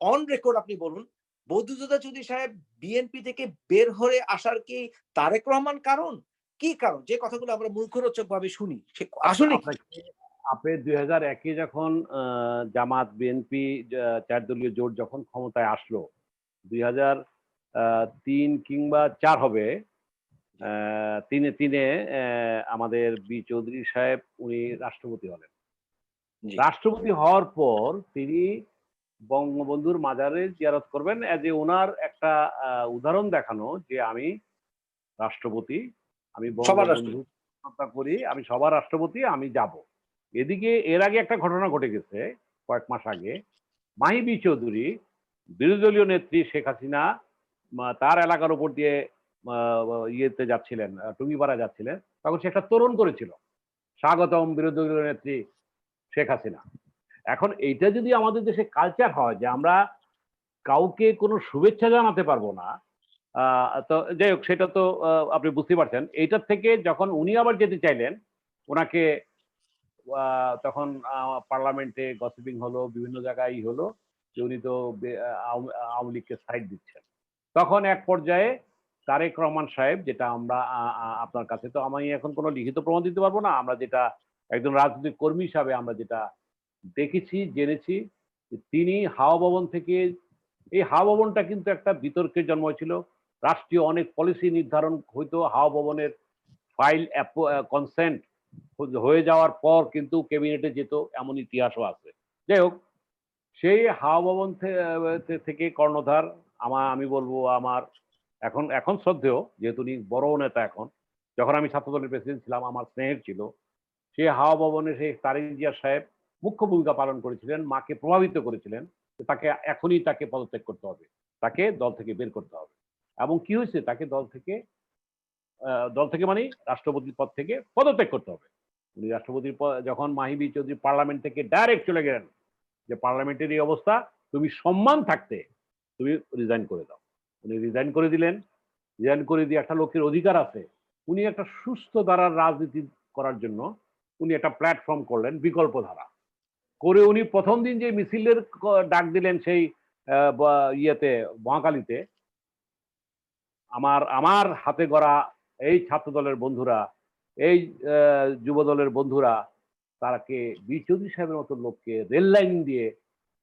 অন রেকর্ড আপনি বলুন, বদরুদ্দোজা চৌধুরী সাহেব বিএনপি থেকে বের হয়ে আসার কি তারেক রহমান কারণ? কি কারণ? যে কথাগুলো আমরা মুখরোচকভাবে শুনি, সে আসলে কি? আপনাকে আপনি ২০০১ যখন জামাত বিএনপি ৪ দলীয় জোট যখন ক্ষমতায় আসলো, ২০০৩ কিংবা ৪ হবে, জি, ৩ আমাদের চৌধুরী সাহেব উনি রাষ্ট্রপতি হলেন। জি, রাষ্ট্রপতি হওয়ার পর তিনি বঙ্গবন্ধুর মাজারে জিয়ারত করবেন এজ এ উনার একটা উদাহরণ দেখানো যে আমি রাষ্ট্রপতি, আমি সবার বঙ্গবন্ধু রাষ্ট্রপতি। শ্রদ্ধা করি, আমি সবার রাষ্ট্রপতি, আমি যাব। এদিকে এর আগে একটা ঘটনা ঘটে গেছে কয়েক মাস আগে। মাহি বি চৌধুরী বিরোধী দলীয় নেত্রী শেখ হাসিনা তার এলাকার উপর দিয়ে আ ইয়েতে যাচ্ছিলেন, টুঙ্গিপাড়ায় যাচ্ছিলেন। তখন সে একটা তোরণ করেছিল। স্বাগতম বিরোধী দলীয় নেত্রী শেখ হাসিনা। এখন এইটা যদি আমাদের দেশে কালচার হয় যে আমরা কাউকে কোনো শুভেচ্ছা জানাতে পারবো না, তো যাই হোক সেটা তো আপনি বুঝতেই পারছেন। এইটার থেকে যখন উনি আবার যেতে চাইলেন, উনাকে তখন পার্লামেন্টে গসিপিং হলো, বিভিন্ন জায়গায় হলো যে উনি তো আওয়ামী লীগকে সাইড দিচ্ছেন। তখন এক পর্যায়ে তারেক রহমান সাহেব, যেটা আমরা আপনার কাছে তো আমি এখন কোনো লিখিত প্রমাণ দিতে পারবো না। আমরা যেটা একজন রাজনৈতিক কর্মী হিসাবে আমরা যেটা দেখেছি, জেনেছি, যে তিনি হাওয়া ভবন থেকে, এই হাওয়া ভবনটা কিন্তু একটা বিতর্কের জন্ম হয়েছিল। রাষ্ট্রীয় অনেক পলিসি নির্ধারণ হইতো হাওয়া ভবনের ফাইল কনসেন্ট হয়ে যাওয়ার পর কিন্তু ক্যাবিনেটে যেত, এমন ইতিহাসও আছে। যাই হোক, সেই হাওয়া ভবন থেকে কর্ণধার আমি বলবো আমার এখন এখন শ্রদ্ধেয়, যেহেতু উনি বড় নেতা এখন, যখন আমি ছাত্রদলের প্রেসিডেন্ট ছিলাম আমার স্নেহের ছিল, সেই হাওয়া ভবনে সেই তারেক জিয়া সাহেব মুখ্য ভূমিকা পালন করেছিলেন, মাকে প্রভাবিত করেছিলেন যে তাকে এখনই তাকে পদত্যাগ করতে হবে, তাকে দল থেকে বের করতে হবে। এবং কি হয়েছে, তাকে দল থেকে মানে রাষ্ট্রপতির পদ থেকে পদত্যাগ করতে হবে। উনি রাষ্ট্রপতির যখন মাহি বি চৌধুরী পার্লামেন্ট থেকে ডাইরেক্ট চলে গেলেন যে পার্লামেন্টের এই অবস্থা, তুমি সম্মান থাকতে তুমি রিজাইন করে দাও। উনি রিজাইন করে দিলেন। রিজাইন করে দিয়ে একটা লোকের অধিকার আছে, উনি একটা সুস্থ ধারার রাজনীতি করার জন্য উনি একটা প্ল্যাটফর্ম করলেন বিকল্প ধারা করে। উনি প্রথম দিন যে মিছিলের ডাক দিলেন সেই ইয়েতে মহাকালীতে, আমার আমার হাতে গড়া এই ছাত্র দলের বন্ধুরা, এই যুব দলের বন্ধুরা, তাকে চৌধুরী সাহেবের মতো লোককে রেল লাইন দিয়ে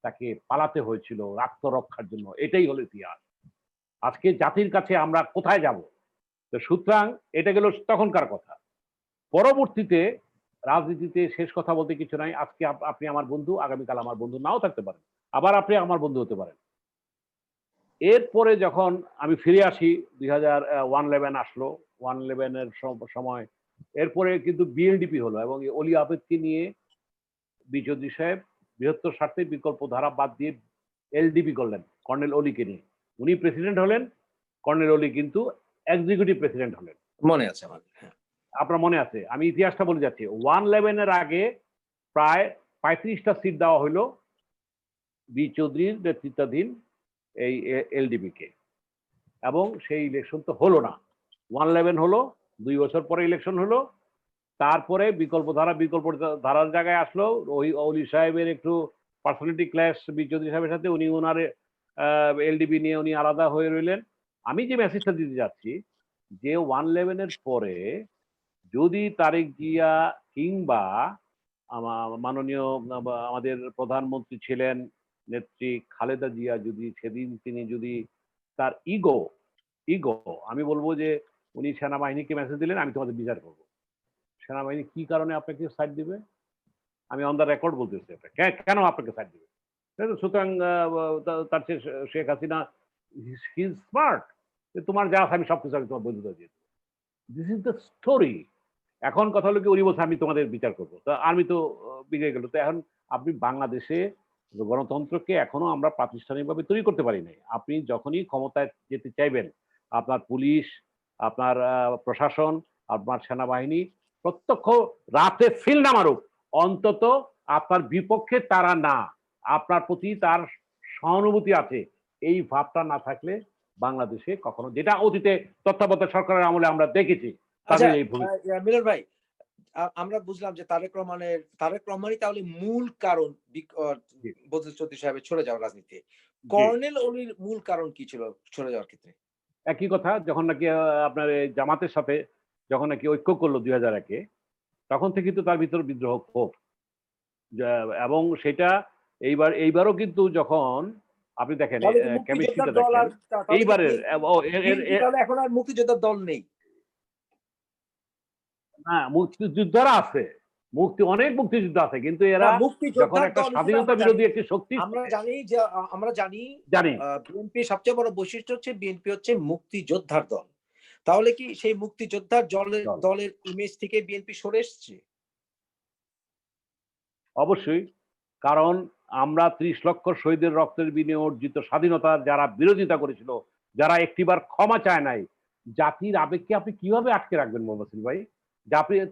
তাকে পালাতে হয়েছিল আত্মরক্ষার জন্য। এটাই হলো ইতিহাস। আজকে জাতির কাছে আমরা কোথায় যাব? তো সুতরাং এটা গেল তখনকার কথা। পরবর্তীতে রাজনীতিতে শেষ কথা বলতে কিছু নাই। আজকে আপনি আমার বন্ধু, আগামীকাল আমার বন্ধু নাও থাকতে পারেন। আবার আপনি আমার বন্ধু হতে পারেন। এরপরে যখন আমি ফিরে আসি, 2001-11 আসলো। 111 এর সময় এরপরে কিন্তু বিএলডিপি হলো এবং অলি আহমেদকে নিয়ে চৌধুরী সাহেব বৃহত্তর স্বার্থে বিকল্প ধারা বাদ দিয়ে এলডিপি করলেন কর্নেল অলিকে নিয়ে। উনি প্রেসিডেন্ট হলেন, কর্নেল অলি কিন্তু এক্সিকিউটিভ প্রেসিডেন্ট হলেন। মনে আছে আমার। হ্যাঁ। আপনার মনে আছে? আমি ইতিহাসটা বলে যাচ্ছি। 111 এর আগে প্রায় 35টা সিট দেওয়া হইল চৌধুরীর নেতৃত্বাধীন এই এলডিপিকে, এবং সেই ইলেকশন তো হলো না। 111 হলো, 2 বছর পরে ইলেকশন হলো। তারপরে বিকল্প ধারার জায়গায় আসলো। ওই অলি সাহেবের একটু পার্সোনালিটি ক্ল্যাশ চৌধুরী সাহেবের সাথে, উনি ওনার এলডিপি নিয়ে উনি আলাদা হয়ে রইলেন। আমি যে মেসেজটা দিতে যাচ্ছি যে 111 এর পরে যদি তারেক জিয়া কিংবা মাননীয় আমাদের প্রধানমন্ত্রী ছিলেন নেত্রী খালেদা জিয়া, যদি সেদিন তিনি যদি তার ইগো, আমি বলবো যে উনি সেনাবাহিনীকে মেসেজ দিলেন আমি তোমাদের বিচার করবো। সেনাবাহিনী কি কারণে আপনাকে সাইড দিবে? আমি অন দ্য রেকর্ড বলতেছি এটা। কেন আপনাকে সাইড দিবে? সুতরাং তার চেয়ে Sheikh Hasina he is smart. তোমার যা আছে আমি সবকিছু আমি তোমার বৈধতা দিয়ে দেব। This is the story. এখন কথা হলো কি উনি বলছে আমি তোমাদের বিচার করব। তো আর্মি তো বিগড়ে গেল। তো এখন আপনি বাংলাদেশে গণতন্ত্রকে এখনো আমরা প্রাতিষ্ঠানিকভাবে তৈরি করতে পারি নাই। আপনি যখনই ক্ষমতায় যেতে চাইবেন, আপনার পুলিশ, আপনার প্রশাসন, আপনার সেনাবাহিনী প্রত্যক্ষ রাতে ফিল্ড না মারুক, অন্তত আপনার বিপক্ষে তারা না, আপনার প্রতি তার সহানুভূতি আছে। এই ভাবটা না থাকলে বাংলাদেশে কখনো, যেটা অতীতে তত্ত্বাবধায়ক সরকারের আমলে আমরা দেখেছি, আচ্ছা, তাদের এই ভূমিকা। মিলন ভাই, আমরা বুঝলাম যে তারেক রহমানই তাহলে মূল কারণ জি, বদরুল চৌধুরী সাহেবের চলে যাওয়ার রাজনীতি। জি। কর্নেল অলির মূল কারণ কি ছিল চলে যাওয়ার ক্ষেত্রে? একই কথা, যখন নাকি আপনার এই জামাতের সাথে যখন নাকি ঐক্য করলো ২০০১-এ, তখন থেকে তো তার ভিতর বিদ্রোহ ক্ষোভ। এবং সেটা এইবারও কিন্তু যখন আপনি দেখেন তাহলে কি মুক্তিযোদ্ধার কেমিস্ট্রিটা দল দেখেন, আর তাহলে কি এইবারের ও এর এর বিএনপি এর তাহলে এখন আর মুক্তিযোদ্ধার দল নেই? না, মুক্তিযোদ্ধারা আছে। অনেক মুক্তিযুদ্ধ আছে। কিন্তু না, এরা যখন মুক্তিযোদ্ধার একটা দল হিসেবে স্বাধীনতা বিরোধী একটি শক্তি আমরা জানি যে আমরা জানি জানি। বিএনপির সবচেয়ে বড় বৈশিষ্ট্য হচ্ছে বিএনপি হচ্ছে মুক্তিযোদ্ধার দল। তাহলে কি সেই মুক্তিযোদ্ধার দল। দলের ইমেজ থেকে বিএনপি সরে এসছে? অবশ্যই। কারণ আমরা ৩০ লক্ষ শহীদের রক্তের বিনিময়ে অর্জিত স্বাধীনতার যারা বিরোধিতা করেছিল, যারা একটিবার ক্ষমা চায় নাই, জাতির আবেগকে আপনি কিভাবে আটকে রাখবেন মোহাম্মদ ভাই?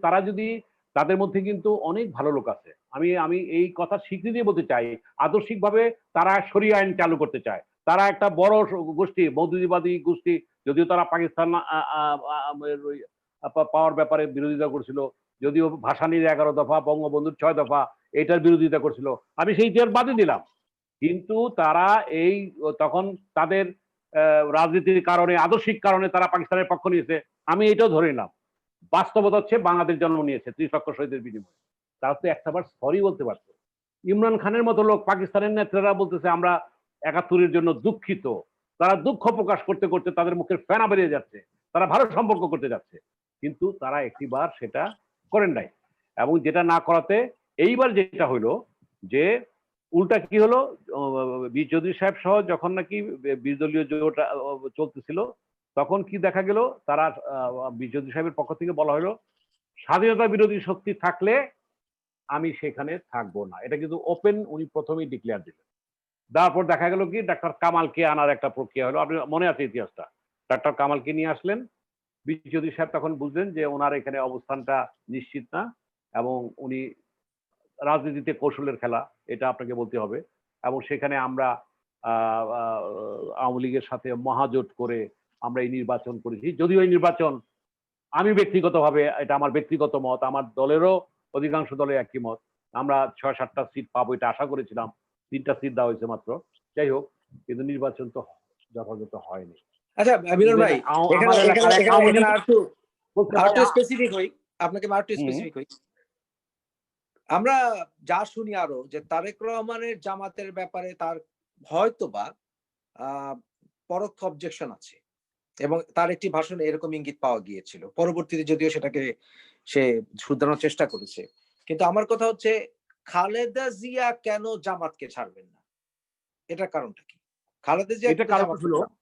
তারা যদি, তাদের মধ্যে কিন্তু অনেক ভালো লোক আছে। আমি আমি এই কথা স্বীকৃতি দিয়ে বলতে চাই। আদর্শিকভাবে তারা শরিয়া আইন চালু করতে চায়। তারা একটা বড় গোষ্ঠী, মৌদুদিবাদী গোষ্ঠী, যদিও তারা পাকিস্তান পাওয়ার ব্যাপারে বিরোধিতা করছিল। যদিও ভাসানীর ১১ দফা, বঙ্গবন্ধুর ৬ দফা এটার বিরোধিতা করছিল। আমি সেই ইতিহাস বাদই দিলাম। কিন্তু তারা এই তখন তাদের রাজনীতির কারণে, আদর্শিক কারণে তারা পাকিস্তানের পক্ষ নিয়েছে। আমি এটাও ধরে নিলাম। বাস্তবতা হচ্ছে বাংলাদেশ জন্ম নিয়েছে ৩০ লক্ষ শহীদের বিনিময়ে। তারা তো একটাবার সরি বলতে পারত। ইমরান খানের মতো লোক, পাকিস্তানের নেতারা বলতেছে আমরা ৭১-এর জন্য দুঃখিত। তারা দুঃখ প্রকাশ করতে করতে তাদের মুখের ফেনা বেরিয়ে যাচ্ছে। তারা ভালো সম্পর্ক করতে যাচ্ছে। কিন্তু তারা একটিবার সেটা করেন নাই। এবং যেটা না করাতে এইবার যেটা হইলো যে উল্টা কি হলো, বীর চৌধুরী সাহেব সহ যখন নাকি বিরোধীয় জোট চলতেছিল, তখন কি দেখা গেল, তারা বীর চৌধুরী সাহেবের পক্ষ থেকে বলা হলো স্বাধীনতা বিরোধী শক্তি থাকলে আমি সেখানে থাকবো না। এটা কিন্তু ওপেন উনি প্রথমেই ডিক্লেয়ার দিলেন। তারপর দেখা গেল কি ডাক্তার কামালকে আনার একটা প্রক্রিয়া হলো। আপনি মনে আছে ইতিহাসটা? ডাক্তার কামালকে নিয়ে আসলেন। বীর চৌধুরী সাহেব তখন বুঝলেন যে ওনার এখানে অবস্থানটা নিশ্চিত না, এবং উনি রাজনীতিতে কৌশলের খেলা, এটা আপনাকে বলতে হবে। এবং সেখানে আমরা আওয়ামী লীগের সাথে মহাজোট করে আমরা এই নির্বাচন করেছি। যদিও এই নির্বাচন, আমি ব্যক্তিগতভাবে, এটা আমার ব্যক্তিগত মত, আমার দলেরও অধিকাংশ দলের একই মত, আমরা ৬-৭টা সিট পাবো এটা আশা করেছিলাম। ৩টা সিট দেওয়া হয়েছে মাত্র। যাই হোক, কিন্তু নির্বাচন তো যথাযথ হয়নি। আচ্ছা, মিলন ভাই, এখানে আমার এখানে এলাকার এক এখানে আওয়ামী লীগ এখানে বলছে ভাই আরেকটু স্পেসিফিক হই। আপনাকে আরেকটু হুম, স্পেসিফিক হই। আমরা যা শুনি আরো যে তারেক রহমানের জামাতের ব্যাপারে তার হয়তোবা আ পরোক্ষ অবজেকশন আছে। এবং তার একটি ভাষণে এরকম ইঙ্গিত পাওয়া গিয়েছিল। পরবর্তীতে যদিও সেটাকে সে শুধরানোর চেষ্টা করেছে। কিন্তু আমার কথা হচ্ছে, খালেদা জিয়া কেন জামাতকে ছাড়বেন না? এটার কারণটা কি? খালেদা জিয়া এটা কিন্তু কারণটা জামাতকে হলো, ছাড়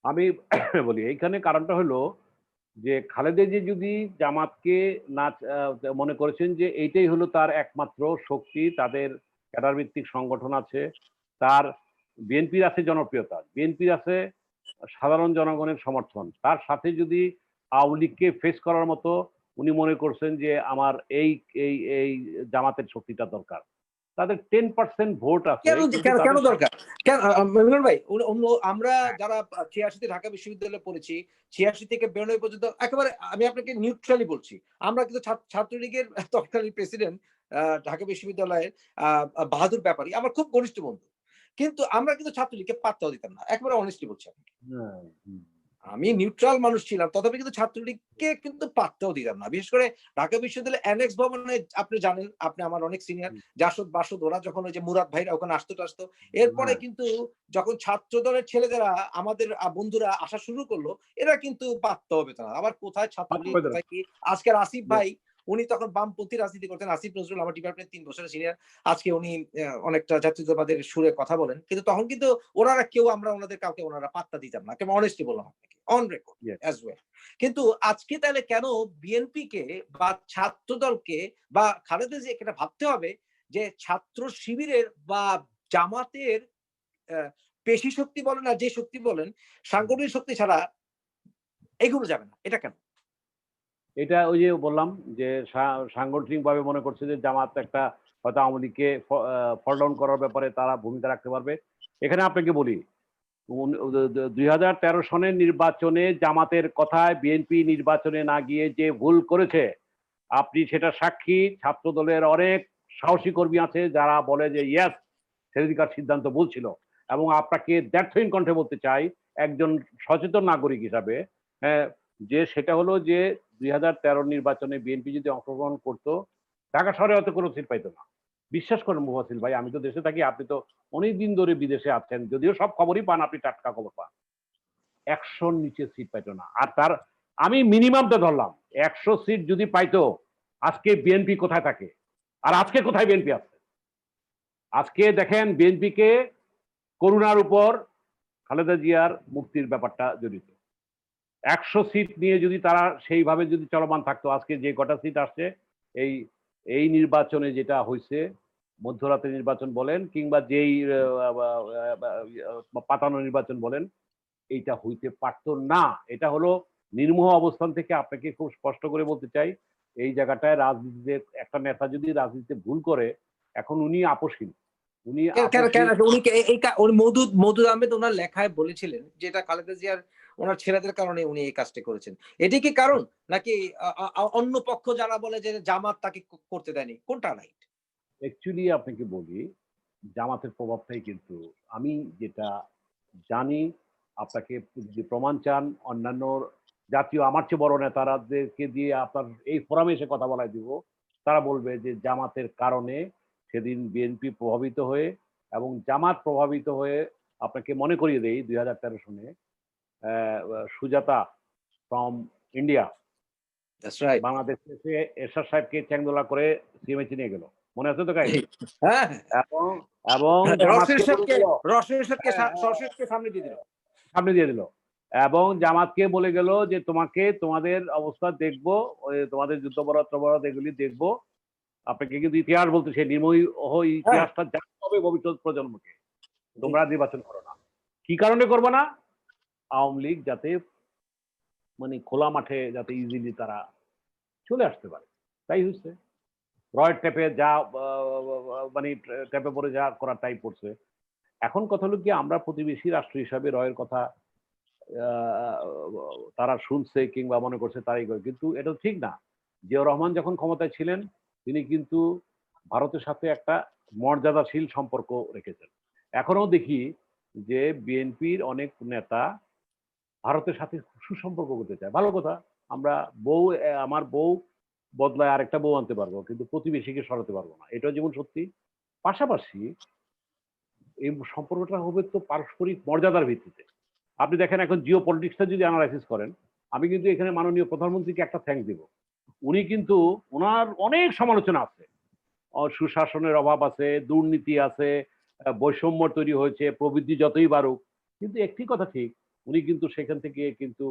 আমি বলি এইখানে কারণটা হলো যে খালেদা জিয়া যদি জামাতকে না মনে করেছেন যে এইটাই হলো তার একমাত্র শক্তি, তাদের ক্যাডার ভিত্তিক সংগঠন আছে, তার বিএনপির আছে জনপ্রিয়তা, বিএনপির আছে সাধারণ জনগণের সমর্থন, তার সাথে যদি আওয়ামী লীগকে ফেস করার মতো উনি মনে করছেন যে আমার এই এই এই জামাতের শক্তিটা দরকার, তাদের 10% ভোট আছে কেন কিন্তু কেন কেন তাদের দরকার? কেন মিলন ভাই, অন্য আমরা যারা ৮৬ তে ঢাকা বিশ্ববিদ্যালয়ে পড়েছি, ৮৬ থেকে ৯২ পর্যন্ত একেবারে আমি আপনাকে নিউট্রালি বলছি। আমরা কিন্তু ছাত্রলীগের তৎকালীন প্রেসিডেন্ট ঢাকা বিশ্ববিদ্যালয়ের আ বাহাদুর ব্যাপারী আমার খুব ঘনিষ্ঠ বন্ধু। কিন্তু আমরা কিন্তু ছাত্রলীগকে পাত্তাও দিতাম না। একেবারে অনেস্টলি বলছি আপনাকে। হ্যাঁ, হুম। আমি নিউট্রাল মানুষ ছিলাম, তথাপি কিন্তু ছাত্রলীগকে কিন্তু পাত্তাও দিতাম না। বিশেষ করে ঢাকা বিশ্ববিদ্যালয়ের অ্যানেক্স ভবনে আপনি জানেন, আপনি আমার অনেক সিনিয়র, জাসদ বাসদ ওরা যখন ওই যে মুরাদ ভাইরা ওখানে আসতো টাসতো, এরপরে হ্যাঁ, কিন্তু যখন ছাত্র দলের ছেলেদেরা আমাদের বন্ধুরা আসা শুরু করলো, এরা কিন্তু পাত্তাও পেত না। আবার কোথায় ছাত্রলীগ, কোথায় কি। আজকের আসিফ ভাই, উনি তখন বামপন্থী রাজনীতি করতেন। আসিফ নজরুল আমার ডিপার্টমেন্ট ৩ বছরের সিনিয়র। আজকে উনি অনেকটা জাতীয়তাবাদের সুরে কথা বলেন। কিন্তু তখন কিন্তু ওনারা কেউ, আমরা ওনাদের কাউকে ওনারা পাত্তা দিতাম না। কেমন অনেস্টলি বললাম আপনাকে। On record as well. কিন্তু আজকে তাহলে কেন বিএনপিকে বা ছাত্রদলকে বা খালেদা জিয়াকে এটা ভাবতে হবে যে ছাত্র শিবিরের বা জামাতের আ পেশি শক্তি বলেন আর যে শক্তি বলেন, সাংগঠনিক শক্তি ছাড়া এগুলো যাবে না। এটা কেন? এটা ওই যে বললাম যে সাংগঠনিকভাবে মনে করছে যে জামাত একটা হয়তো আওয়ামী লীগকে ফল ডাউন করার ব্যাপারে তারা ভূমিকা রাখতে পারবে। এখানে আপনাকে বলি ২০১৩ সনের নির্বাচনে জামাতের কথায় বিএনপি নির্বাচনে না গিয়ে যে ভুল করেছে, আপনি সেটা সাক্ষী। ছাত্র দলের অনেক সাহসী কর্মী আছে যারা বলে যে ইয়েস, সেদিনকার সিদ্ধান্ত ভুল ছিল। এবং আপনাকে দ্ব্যর্থহীন কণ্ঠে বলতে চাই একজন সচেতন নাগরিক হিসাবে, হ্যাঁ, যে সেটা হলো যে ২০১৩ নির্বাচনে বিএনপি যদি অংশগ্রহণ করতো, ঢাকা শহরে হয়তো কোনো সিট পাইতো না। বিশ্বাস করেন মুফাসিল ভাই, আমি তো দেশে থাকি, আপনি তো অনেকদিন ধরে বিদেশে আছেন, যদিও সব খবরই পান, আপনি টাটকা খবর পান। ১০০-র নিচে সিট পাইতো না। আর তার আমি মিনিমামটা ধরলাম, ১০০ সিট যদি পাইতো, আজকে বিএনপি কোথায় থাকে? আর আজকে কোথায় বিএনপি আছে? আজকে দেখেন বিএনপিকে করুণার উপর খালেদা জিয়ার মুক্তির ব্যাপারটা জড়িত। ১০০ সিট নিয়ে যদি তারা সেইভাবে যদি চলমান থাকতো, আজকে যে কটা সিট আসছে, এই এই নির্বাচনে যেটা হয়েছে, মধ্যরাতে নির্বাচন বলেন কিংবা যেই পাতানো নির্বাচন বলেন, এইটা হইতে পারতো না। এটা হলো নির্মোহ অবস্থান থেকে আপনাকে খুব স্পষ্ট করে বলতে চাই, এই জায়গাটায় রাজনীতিতে একটা নেতা যদি রাজনীতিতে ভুল করে, এখন উনি আপোষহীন। উনি কেন কেন কেন আপোষহীন। উনি উনি মওদুদ আহমেদ ওনার লেখায় বলেছিলেন যে এটা খালেদা জিয়ার ওনার ছেলেদের কারণে উনি এই কাজটা করেছেন। এটি কি কারণ? নাকি অন্য পক্ষ যারা বলে যে জামাত তাকে করতে দেয়নি? কোনটা রাইট? অ্যাকচুয়ালি আপনাকে বলি, জামাতের প্রভাবটাই কিন্তু আমি যেটা জানি, আপনাকে যদি প্রমাণ চান অন্যান্য জাতীয় আমার চেয়ে বড় নেতারাদেরকে দিয়ে আপনার এই ফোরামে এসে কথা বলায় দিব, তারা বলবে যে জামাতের কারণে সেদিন বিএনপি প্রভাবিত হয়ে, এবং জামাত প্রভাবিত হয়ে আপনাকে মনে করিয়ে দেই ২০১৩ সনে Sujata from India that's right. বাংলাদেশে এসে এরশাদ সাহেবকে চ্যাংদোলা করে সিএমএইচে নিয়ে গেল। মনে আছে তো কাহিনী? হ্যাঁ, এবং এবং হ্যাঁ। জামাতকে বলে দিল, রশেদ এরশাদকে হ্যাঁ, হ্যাঁ, সামনে দিয়ে দিল। সামনে দিয়ে দিল। এবং জামাতকে বলে গেল যে তোমাকে তোমাদের অবস্থা দেখবো, ওই তোমাদের যুদ্ধবরত টবরত এগুলি দেখবো। আপনাকে কিন্তু ইতিহাস বলতে, সেই নির্মোহী হ্যাঁ, ইতিহাসটা জানতে হবে ভবিষ্যৎ প্রজন্মকে। জি, তোমরা নির্বাচন করো না। কি কারণে করবো না? আওয়ামী লীগ যাতে মানে খোলা মাঠে যাতে ইজিলি তারা চলে আসতে পারে, তাই হচ্ছে। রয়ের ট্যাপে যা মানে ট্যাপে পরে যা করার তাই করছে। এখন কথা হলো কি, আমরা প্রতিবেশী রাষ্ট্র হিসাবে রয়ের কথা আহ, তারা শুনছে কিংবা মনে করছে তারাই করে, কিন্তু এটা ঠিক না। জিয়াউর রহমান যখন ক্ষমতায় ছিলেন, তিনি কিন্তু ভারতের সাথে একটা মর্যাদাশীল সম্পর্ক রেখেছেন। এখনো দেখি যে বিএনপির অনেক নেতা ভারতের সাথে সুসম্পর্ক করতে চায়, ভালো কথা। আমরা বউ, আমার বউ বদলায় আরেকটা বউ আনতে পারবো, কিন্তু প্রতিবেশীকে সরাতে পারবো না, এটাও যেমন সত্যি। পাশাপাশি এই সম্পর্কটা হবে তো পারস্পরিক মর্যাদার ভিত্তিতে। আপনি দেখেন এখন জিও পলিটিক্সটা যদি অ্যানালাইসিস করেন, আমি কিন্তু এখানে মাননীয় প্রধানমন্ত্রীকে একটা থ্যাঙ্ক দিব। উনি কিন্তু, ওনার অনেক সমালোচনা আছে, সুশাসনের অভাব আছে, দুর্নীতি আছে, বৈষম্য তৈরি হয়েছে, প্রবৃদ্ধি যতই বাড়ুক, কিন্তু একটি কথা ঠিক, উনি কিন্তু সেখান থেকে কিন্তু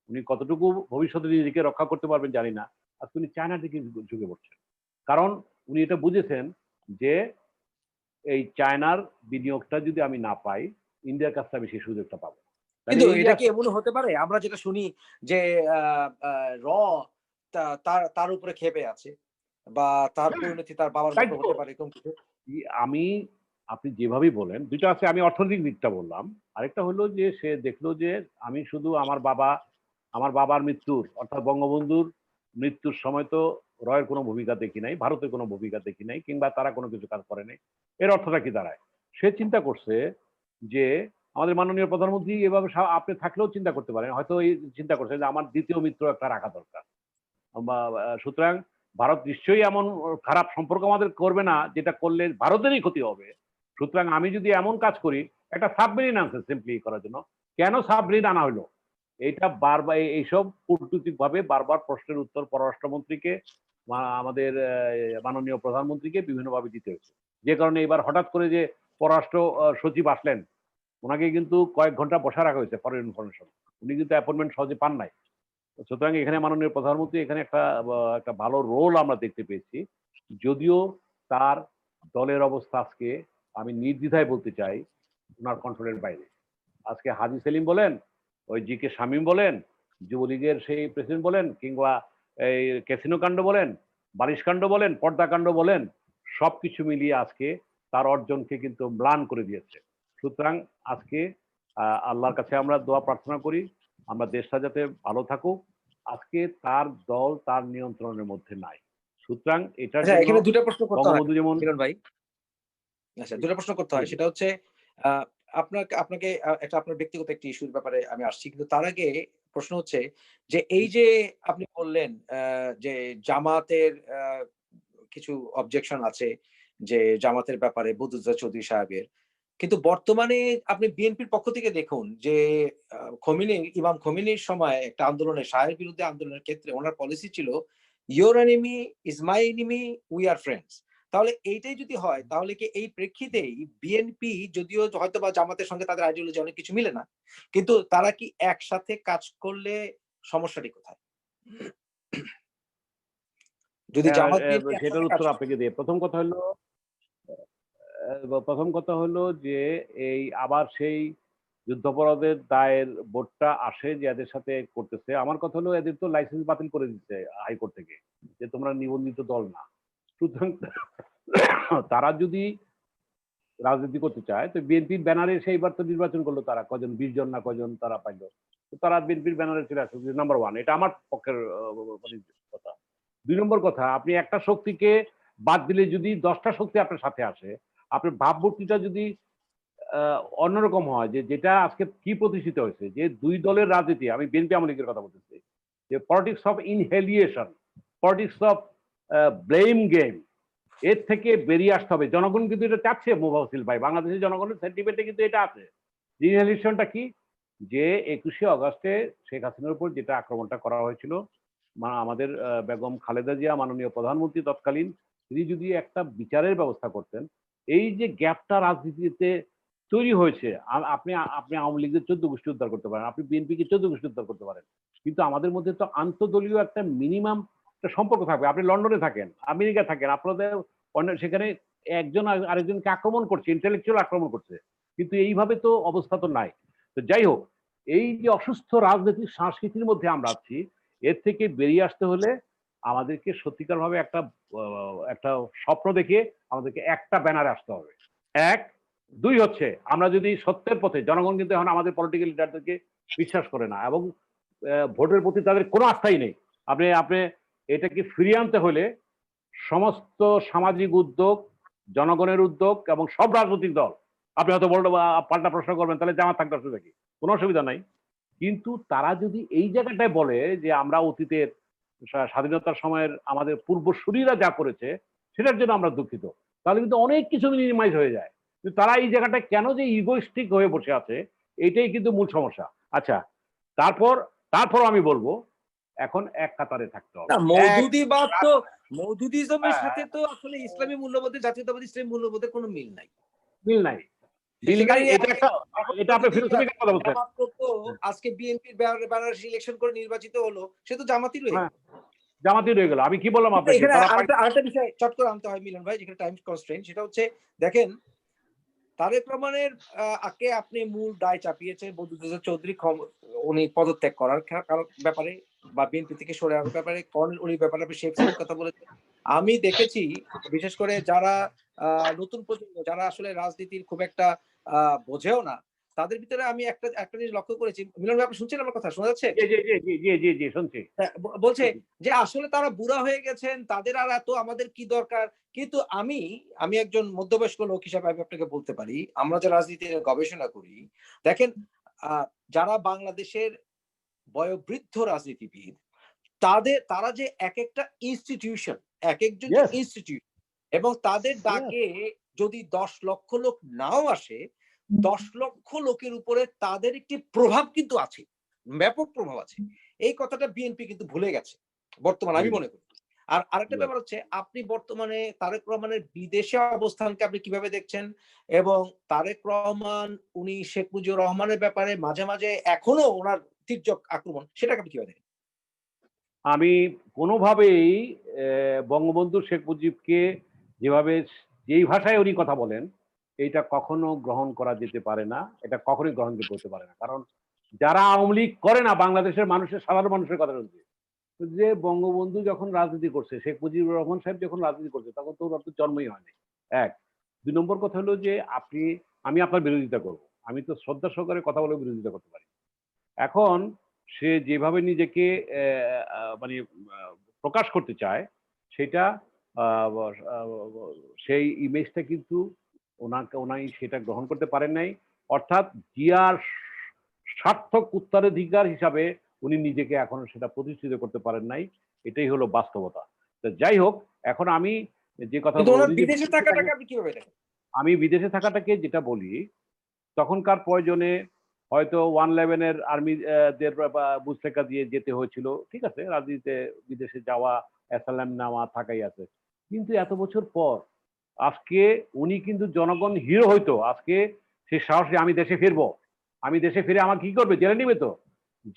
উনি কতটুকু ভবিষ্যতে নিজেকে রক্ষা করতে পারবেন জানি না, আজকে উনি চায়নার দিকে ঝুঁকে পড়ছেন। কারণ উনি এটা বুঝেছেন যে এই চায়নার বিনিয়োগটা যদি আমি না পাই, ইন্ডিয়ার কাছ থেকে আমি সেই সুযোগটা পাবো। তাহলে কিন্তু এটা ইন্ডিয়া, কি এমন হতে পারে? আমরা যেটা শুনি যে আ আ র তার উপরে ক্ষেপে আছে বা তার পরিণতি তার বাবার তাই মতো তো। হতে পারে এরকম কিছু? আমি, আপনি যেভাবেই বলেন, দুইটা আছে, আমি অর্থনৈতিক দিকটা বললাম। আরেকটা হলো যে সে দেখলো যে আমি শুধু আমার বাবার মৃত্যুর অর্থাৎ বঙ্গবন্ধুর মৃত্যুর সময় তো রয়ের কোনো ভূমিকা দেখি নাই, ভারতের কোনো ভূমিকা দেখি নাই, কিংবা তারা কোনো কিছু কাজ করে নাই। এর অর্থটা কি দাঁড়ায়? সে চিন্তা করছে যে আমাদের মাননীয় প্রধানমন্ত্রী এভাবে আপনি থাকলেও চিন্তা করতে পারেন, হয়তো এই চিন্তা করছেন যে আমার দ্বিতীয় মিত্র একটা রাখা দরকার। সুতরাং ভারত নিশ্চয়ই এমন খারাপ সম্পর্ক আমাদের করবে না যেটা করলে ভারতেরই ক্ষতি হবে। সুতরাং আমি যদি এমন কাজ করি, একটা সাবমেরিন আনছে সিম্পলি করার জন্য, কেন সাবমেরিন আনা হলো, এটা বারবার এইসব কূটনৈতিক ভাবে বারবার প্রশ্নের উত্তর পররাষ্ট্রমন্ত্রীকে, আমাদের মাননীয় প্রধানমন্ত্রীকে বিভিন্নভাবে দিতে হয়েছে। যে কারণে এবার হঠাৎ করে যে পররাষ্ট্র সচিব আসলেন, ওনাকে কিন্তু কয়েক ঘন্টা বসা রাখা হয়েছে ফরেন ইনফরমেশন, উনি কিন্তু অ্যাপয়েন্টমেন্ট সহজে পান নাই। সুতরাং এখানে মাননীয় প্রধানমন্ত্রী এখানে একটা ভালো রোল আমরা দেখতে পেয়েছি, যদিও তার দলের অবস্থা আজকে আমি নির্দ্বিধায় বলতে চাই ওনার কন্ট্রোলের বাইরে। আজকে হাজী সেলিম বলেন, ওই জি কে শামীম বলেন, যুবলীগের সেই প্রেসিডেন্ট বলেন, কিংবা এই ক্যাসিনো কাণ্ড বলেন, বালিশ কাণ্ড বলেন, পর্দা কাণ্ড বলেন, সবকিছু মিলিয়ে আজকে তার অর্জনকে কিন্তু ম্লান করে দিয়েছে। সুতরাং আজকে আল্লাহর কাছে আমরা দোয়া প্রার্থনা করি আমরা দেশটা যাতে ভালো থাকুক। আজকে তার দল তার নিয়ন্ত্রণের মধ্যে নাই। সুতরাং এটার আচ্ছা, জন্য এখানে দুটা প্রশ্ন করতে হয় বঙ্গবন্ধু যেমন কিরণ ভাই। আচ্ছা, দুটা প্রশ্ন করতে হয়। সেটা হচ্ছে আপনাকে একটা আপনার ব্যক্তিগত একটি ইস্যুর ব্যাপারে আমি আসছি। কিন্তু তার আগে প্রশ্ন হচ্ছে যে এই যে আপনি বললেন যে জামাতের কিছু অবজেকশন আছে যে জামাতের ব্যাপারে বদরুদ্দোজা চৌধুরী সাহেবের। কিন্তু বর্তমানে আপনি বিএনপির পক্ষ থেকে দেখুন যে ইমাম খোমেনির সময় একটা আন্দোলনে শাহের বিরুদ্ধে আন্দোলনের ক্ষেত্রে ওনার পলিসি ছিল your enemy is my enemy, we are friends. তাহলে এইটাই যদি হয় তাহলে কি এই প্রেক্ষিতেই বিএনপি যদিও হয়তো বা জামাতের সঙ্গে তাদের আইডিওলজি অনেক কিছু মিলে না, কিন্তু তারা কি একসাথে কাজ করলে সমস্যাটি কোথায়? যদি জামাত বিএনপি একসাথে সেটার কাজ উত্তর করে। আপনাকে দিয়ে প্রথম কথা হলো যে এই আবার সেই যুদ্ধাপরাধের দায়ের বোর্ডটা আসে যে এদের সাথে করতেছে। আমার কথা হলো এদের তো লাইসেন্স বাতিল করে দিচ্ছে হাইকোর্ট থেকে, যে তোমরা নিবন্ধিত দল না। সুতরাং তারা যদি রাজনীতি করতে চায় তো বিএনপির ব্যানারে সেইবার তো নির্বাচন করলো, তারা কজন 20 জন না কজন তারা পাইলো, তো তারা বিএনপির ব্যানারে চলে আসবে। নাম্বার ওয়ান, এটা আমার পক্ষের কথা। 2 নম্বর কথা, আপনি একটা শক্তিকে বাদ দিলে যদি 10টা শক্তি আপনার সাথে আসে, আপনার ভাবমূর্তিটা যদি অন্যরকম হয়, যে যেটা আজকে কি প্রতিষ্ঠিত হয়েছে যে 2 দলের রাজনীতি, আমি বিএনপি আওয়ামী লীগের কথা বলতেছি, যে politics of annihilation, politics of blame game, এর থেকে বেরিয়ে আসতে হবে। জনগণ কিন্তু এটা চাচ্ছে মোবাসিল ভাই, বাংলাদেশের জনগণের সেন্টিমেন্টে কিন্তু এটা আছে। ইনহেলিয়েশনটা কি, যে 21শে অগস্টে শেখ হাসিনার উপর যেটা আক্রমণটা করা হয়েছিল, আমাদের বেগম খালেদা জিয়া মাননীয় প্রধানমন্ত্রী তৎকালীন, তিনি যদি একটা বিচারের ব্যবস্থা করতেন, এই যে গ্যাপটা রাজনীতিতে তৈরি হয়েছে, আপনি আপনি আওয়ামী লীগের 14 গোষ্ঠী উদ্ধার করতে পারেন, আপনি বিএনপিকে 14 গোষ্ঠী উদ্ধার করতে পারেন, কিন্তু আমাদের মধ্যে তো আন্তদলীয় একটা মিনিমাম একটা সম্পর্ক থাকবে। আপনি লন্ডনে থাকেন, আমেরিকা থাকেন, আপনাদের সেখানে একজন আরেকজনকে আক্রমণ করছে, ইন্টেলেকচুয়াল আক্রমণ করছে, কিন্তু এইভাবে তো অবস্থা তো নাই। তো যাই হোক, এই যে অসুস্থ রাজনৈতিক সংস্কৃতির মধ্যে আমরা আছি, এর থেকে বেরিয়ে আসতে হলে আমাদেরকে সত্যিকার ভাবে একটা স্বপ্ন দেখে আমাদেরকে একটা ব্যানারে আসতে হবে। 1, 2 হচ্ছে আমরা যদি সত্যের পথে, জনগণ কিন্তু এখন আমাদের পলিটিক্যাল লিডারদেরকে বিশ্বাস করে না এবং ভোটের প্রতি তাদের কোনো আস্থাই নেই। আপনি আপনি এটাকে ফিরিয়ে আনতে হলে সমস্ত সামাজিক উদ্যোগ, জনগণের উদ্যোগ এবং সব রাজনৈতিক দল, আপনি হয়তো বলতে পাল্টা প্রশ্ন করবেন তাহলে জামাত থাকবে অসুবিধা কি, কোনো অসুবিধা নাই। কিন্তু তারা যদি এই জায়গাটায় বলে যে আমরা অতীতের স্বাধীনতার সময়ের আমাদের পূর্বসূরীরা যা করেছে সেটার জন্য আমরা দুঃখিত, তাহলে কিন্তু অনেক কিছু মিনিমাইজ হয়ে যায়। কিন্তু তারা এই জায়গাটায় কেন যে ইগোইস্টিক হয়ে বসে আছে, এটাই কিন্তু মূল সমস্যা। আচ্ছা, তারপর তারপর আমি বলবো এখন এক কাতারে থাকতে হবে। না, মওদুদিবাদ তো মওদুদিজমের হ্যাঁ, সাথে তো আসলে ইসলামী মূল্যবোধের, জাতীয়তাবাদী ইসলামী মূল্যবোধের কোনো মিল নাই। মিল নাই, মিল নাই। সেখানে এটা একটা, এখন এটা আপনি যদি ফিলোসফিক্যাল কথা বলছেন। জামাত করতো, আজকে বিএনপির ব্যানারে ইলেকশন করে নির্বাচিত হলো, সে তো জামাতই রয়ে হ্যাঁ, গেল। জামাতি রয়ে গেল। আমি কি বললাম কিন্তু আপনাকে, এখানে তারা আরেকটা বিষয় চট করে আনতে হয় মিলন ভাই, যেখানে টাইম কনস্ট্রেইন, সেটা হচ্ছে দেখেন তারেক রহমানের আগে আপনি মূল দায় চাপিয়েছেন বদরুদ্দোজা চৌধুরী উনি পদত্যাগ করার ব্যাপারে বা বিএনপি থেকে সরে আসার ব্যাপারে, কর্নেল উনি ব্যাপারে আপনি শেখ সাহেবের কথা বলেছেন। আমি দেখেছি বিশেষ করে যারা নতুন প্রজন্ম, যারা আসলে রাজনীতির খুব একটা বোঝেও না, তাদের ভিতরে আমি একটা জিনিস লক্ষ্য করেছি। মিলন ভাই, আপনি শুনছেন আমার কথা? শোনা যাচ্ছে? জি, জি, জি, জি, জি, জি, জি, শুনছি। হ্যাঁ, বলছে যে আসলে তারা বুড়া হয়ে গেছেন, তাদের আর এত আমাদের কি দরকার? কিন্তু আমি একজন মধ্যবয়স্ক লোক হিসাবে আমি আপনাকে বলতে পারি, আমরা যে রাজনীতি নিয়ে গবেষণা করি, দেখেন আ যারা বাংলাদেশের বয়োবৃদ্ধ রাজনীতিবিদ, তারা যে একেকটা ইনস্টিটিউশন, একেকজন যে ইয়েস, ইনস্টিটিউশন, এবং তাদের ইয়েস। ডাকে যদি ১০ লক্ষ লোক নাও আসে, ১০ লক্ষ লোকের উপরে তাদের একটি প্রভাব কিন্তু আছে। ব্যাপক প্রভাব আছে। এই কথাটা বিএনপি কিন্তু ভুলে গেছে। বর্তমানে আমি ভেরি মনে করি। আর আরেকটা গুড। ব্যাপার হচ্ছে, আপনি বর্তমানে তারেক রহমানের বিদেশে অবস্থানকে আপনি কিভাবে দেখছেন? এবং তারেক রহমান উনি শেখ মুজিবুর রহমানের ব্যাপারে মাঝে, মাঝে এখনো উনার তীর্যক আক্রমণ, সেটাকে আপনি কিভাবে দেখেন? আমি কোনোভাবেই বঙ্গবন্ধু শেখ মুজিবকে যেভাবে যেই ভাষায় উনি কথা বলেন, এইটা কখনো গ্রহণ করা যেতে পারে না। এটা কখনোই গ্রহণযোগ্য হতে পারে না। কারণ যারা আওয়ামী লীগ করে না বাংলাদেশের মানুষের সাধারণ মানুষের কথা বলছি। যে বঙ্গবন্ধু যখন রাজনীতি করছে, শেখ মুজিবুর রহমান সাহেব যখন রাজনীতি করছে তখন তো ওনার তো জন্মই হয়নি। ১। ২ নম্বর কথা হলো যে আমি আপনার বিরোধিতা করব। আমি তো শ্রদ্ধা সহকারে কথা বলে বিরোধিতা করতে পারি। এখন সে যেভাবে নিজেকে মানে আ প্রকাশ করতে চায়, সেটা আ ব আ সেই ইমেজটা কিন্তু উনি সেটা গ্রহণ করতে পারেন নাই। অর্থাৎ জিয়ার সার্থক উত্তরাধিকার হিসাবে উনি নিজেকে এখনো সেটা প্রতিষ্ঠিত করতে পারেন নাই। এটাই হলো বাস্তবতা। তো যাই হোক, এখন আমি যে কথা কিন্তু বলব, ওনার উনি যে বিদেশে বিদেশে থাকাটাকে থাকেন, আপনি কিভাবে দেখেন? আমি বিদেশে থাকাটাকে যেটা বলি, তখনকার প্রয়োজনে হয়তো 111 এর আর্মি দের মুস্তেকা দিয়ে যেতে হয়েছিল। ঠিক আছে? রাজনীতিতে বিদেশে যাওয়া, অ্যাসাইলাম নেওয়া থাকাই আছে। কিন্তু এত বছর পর আজকে উনি কিন্তু জনগণ হিরো হইতো। আজকে সে সাহসী আমি দেশে ফিরবো। আমি দেশে ফিরে আমাকে কি করবে? জেলে নিবে তো।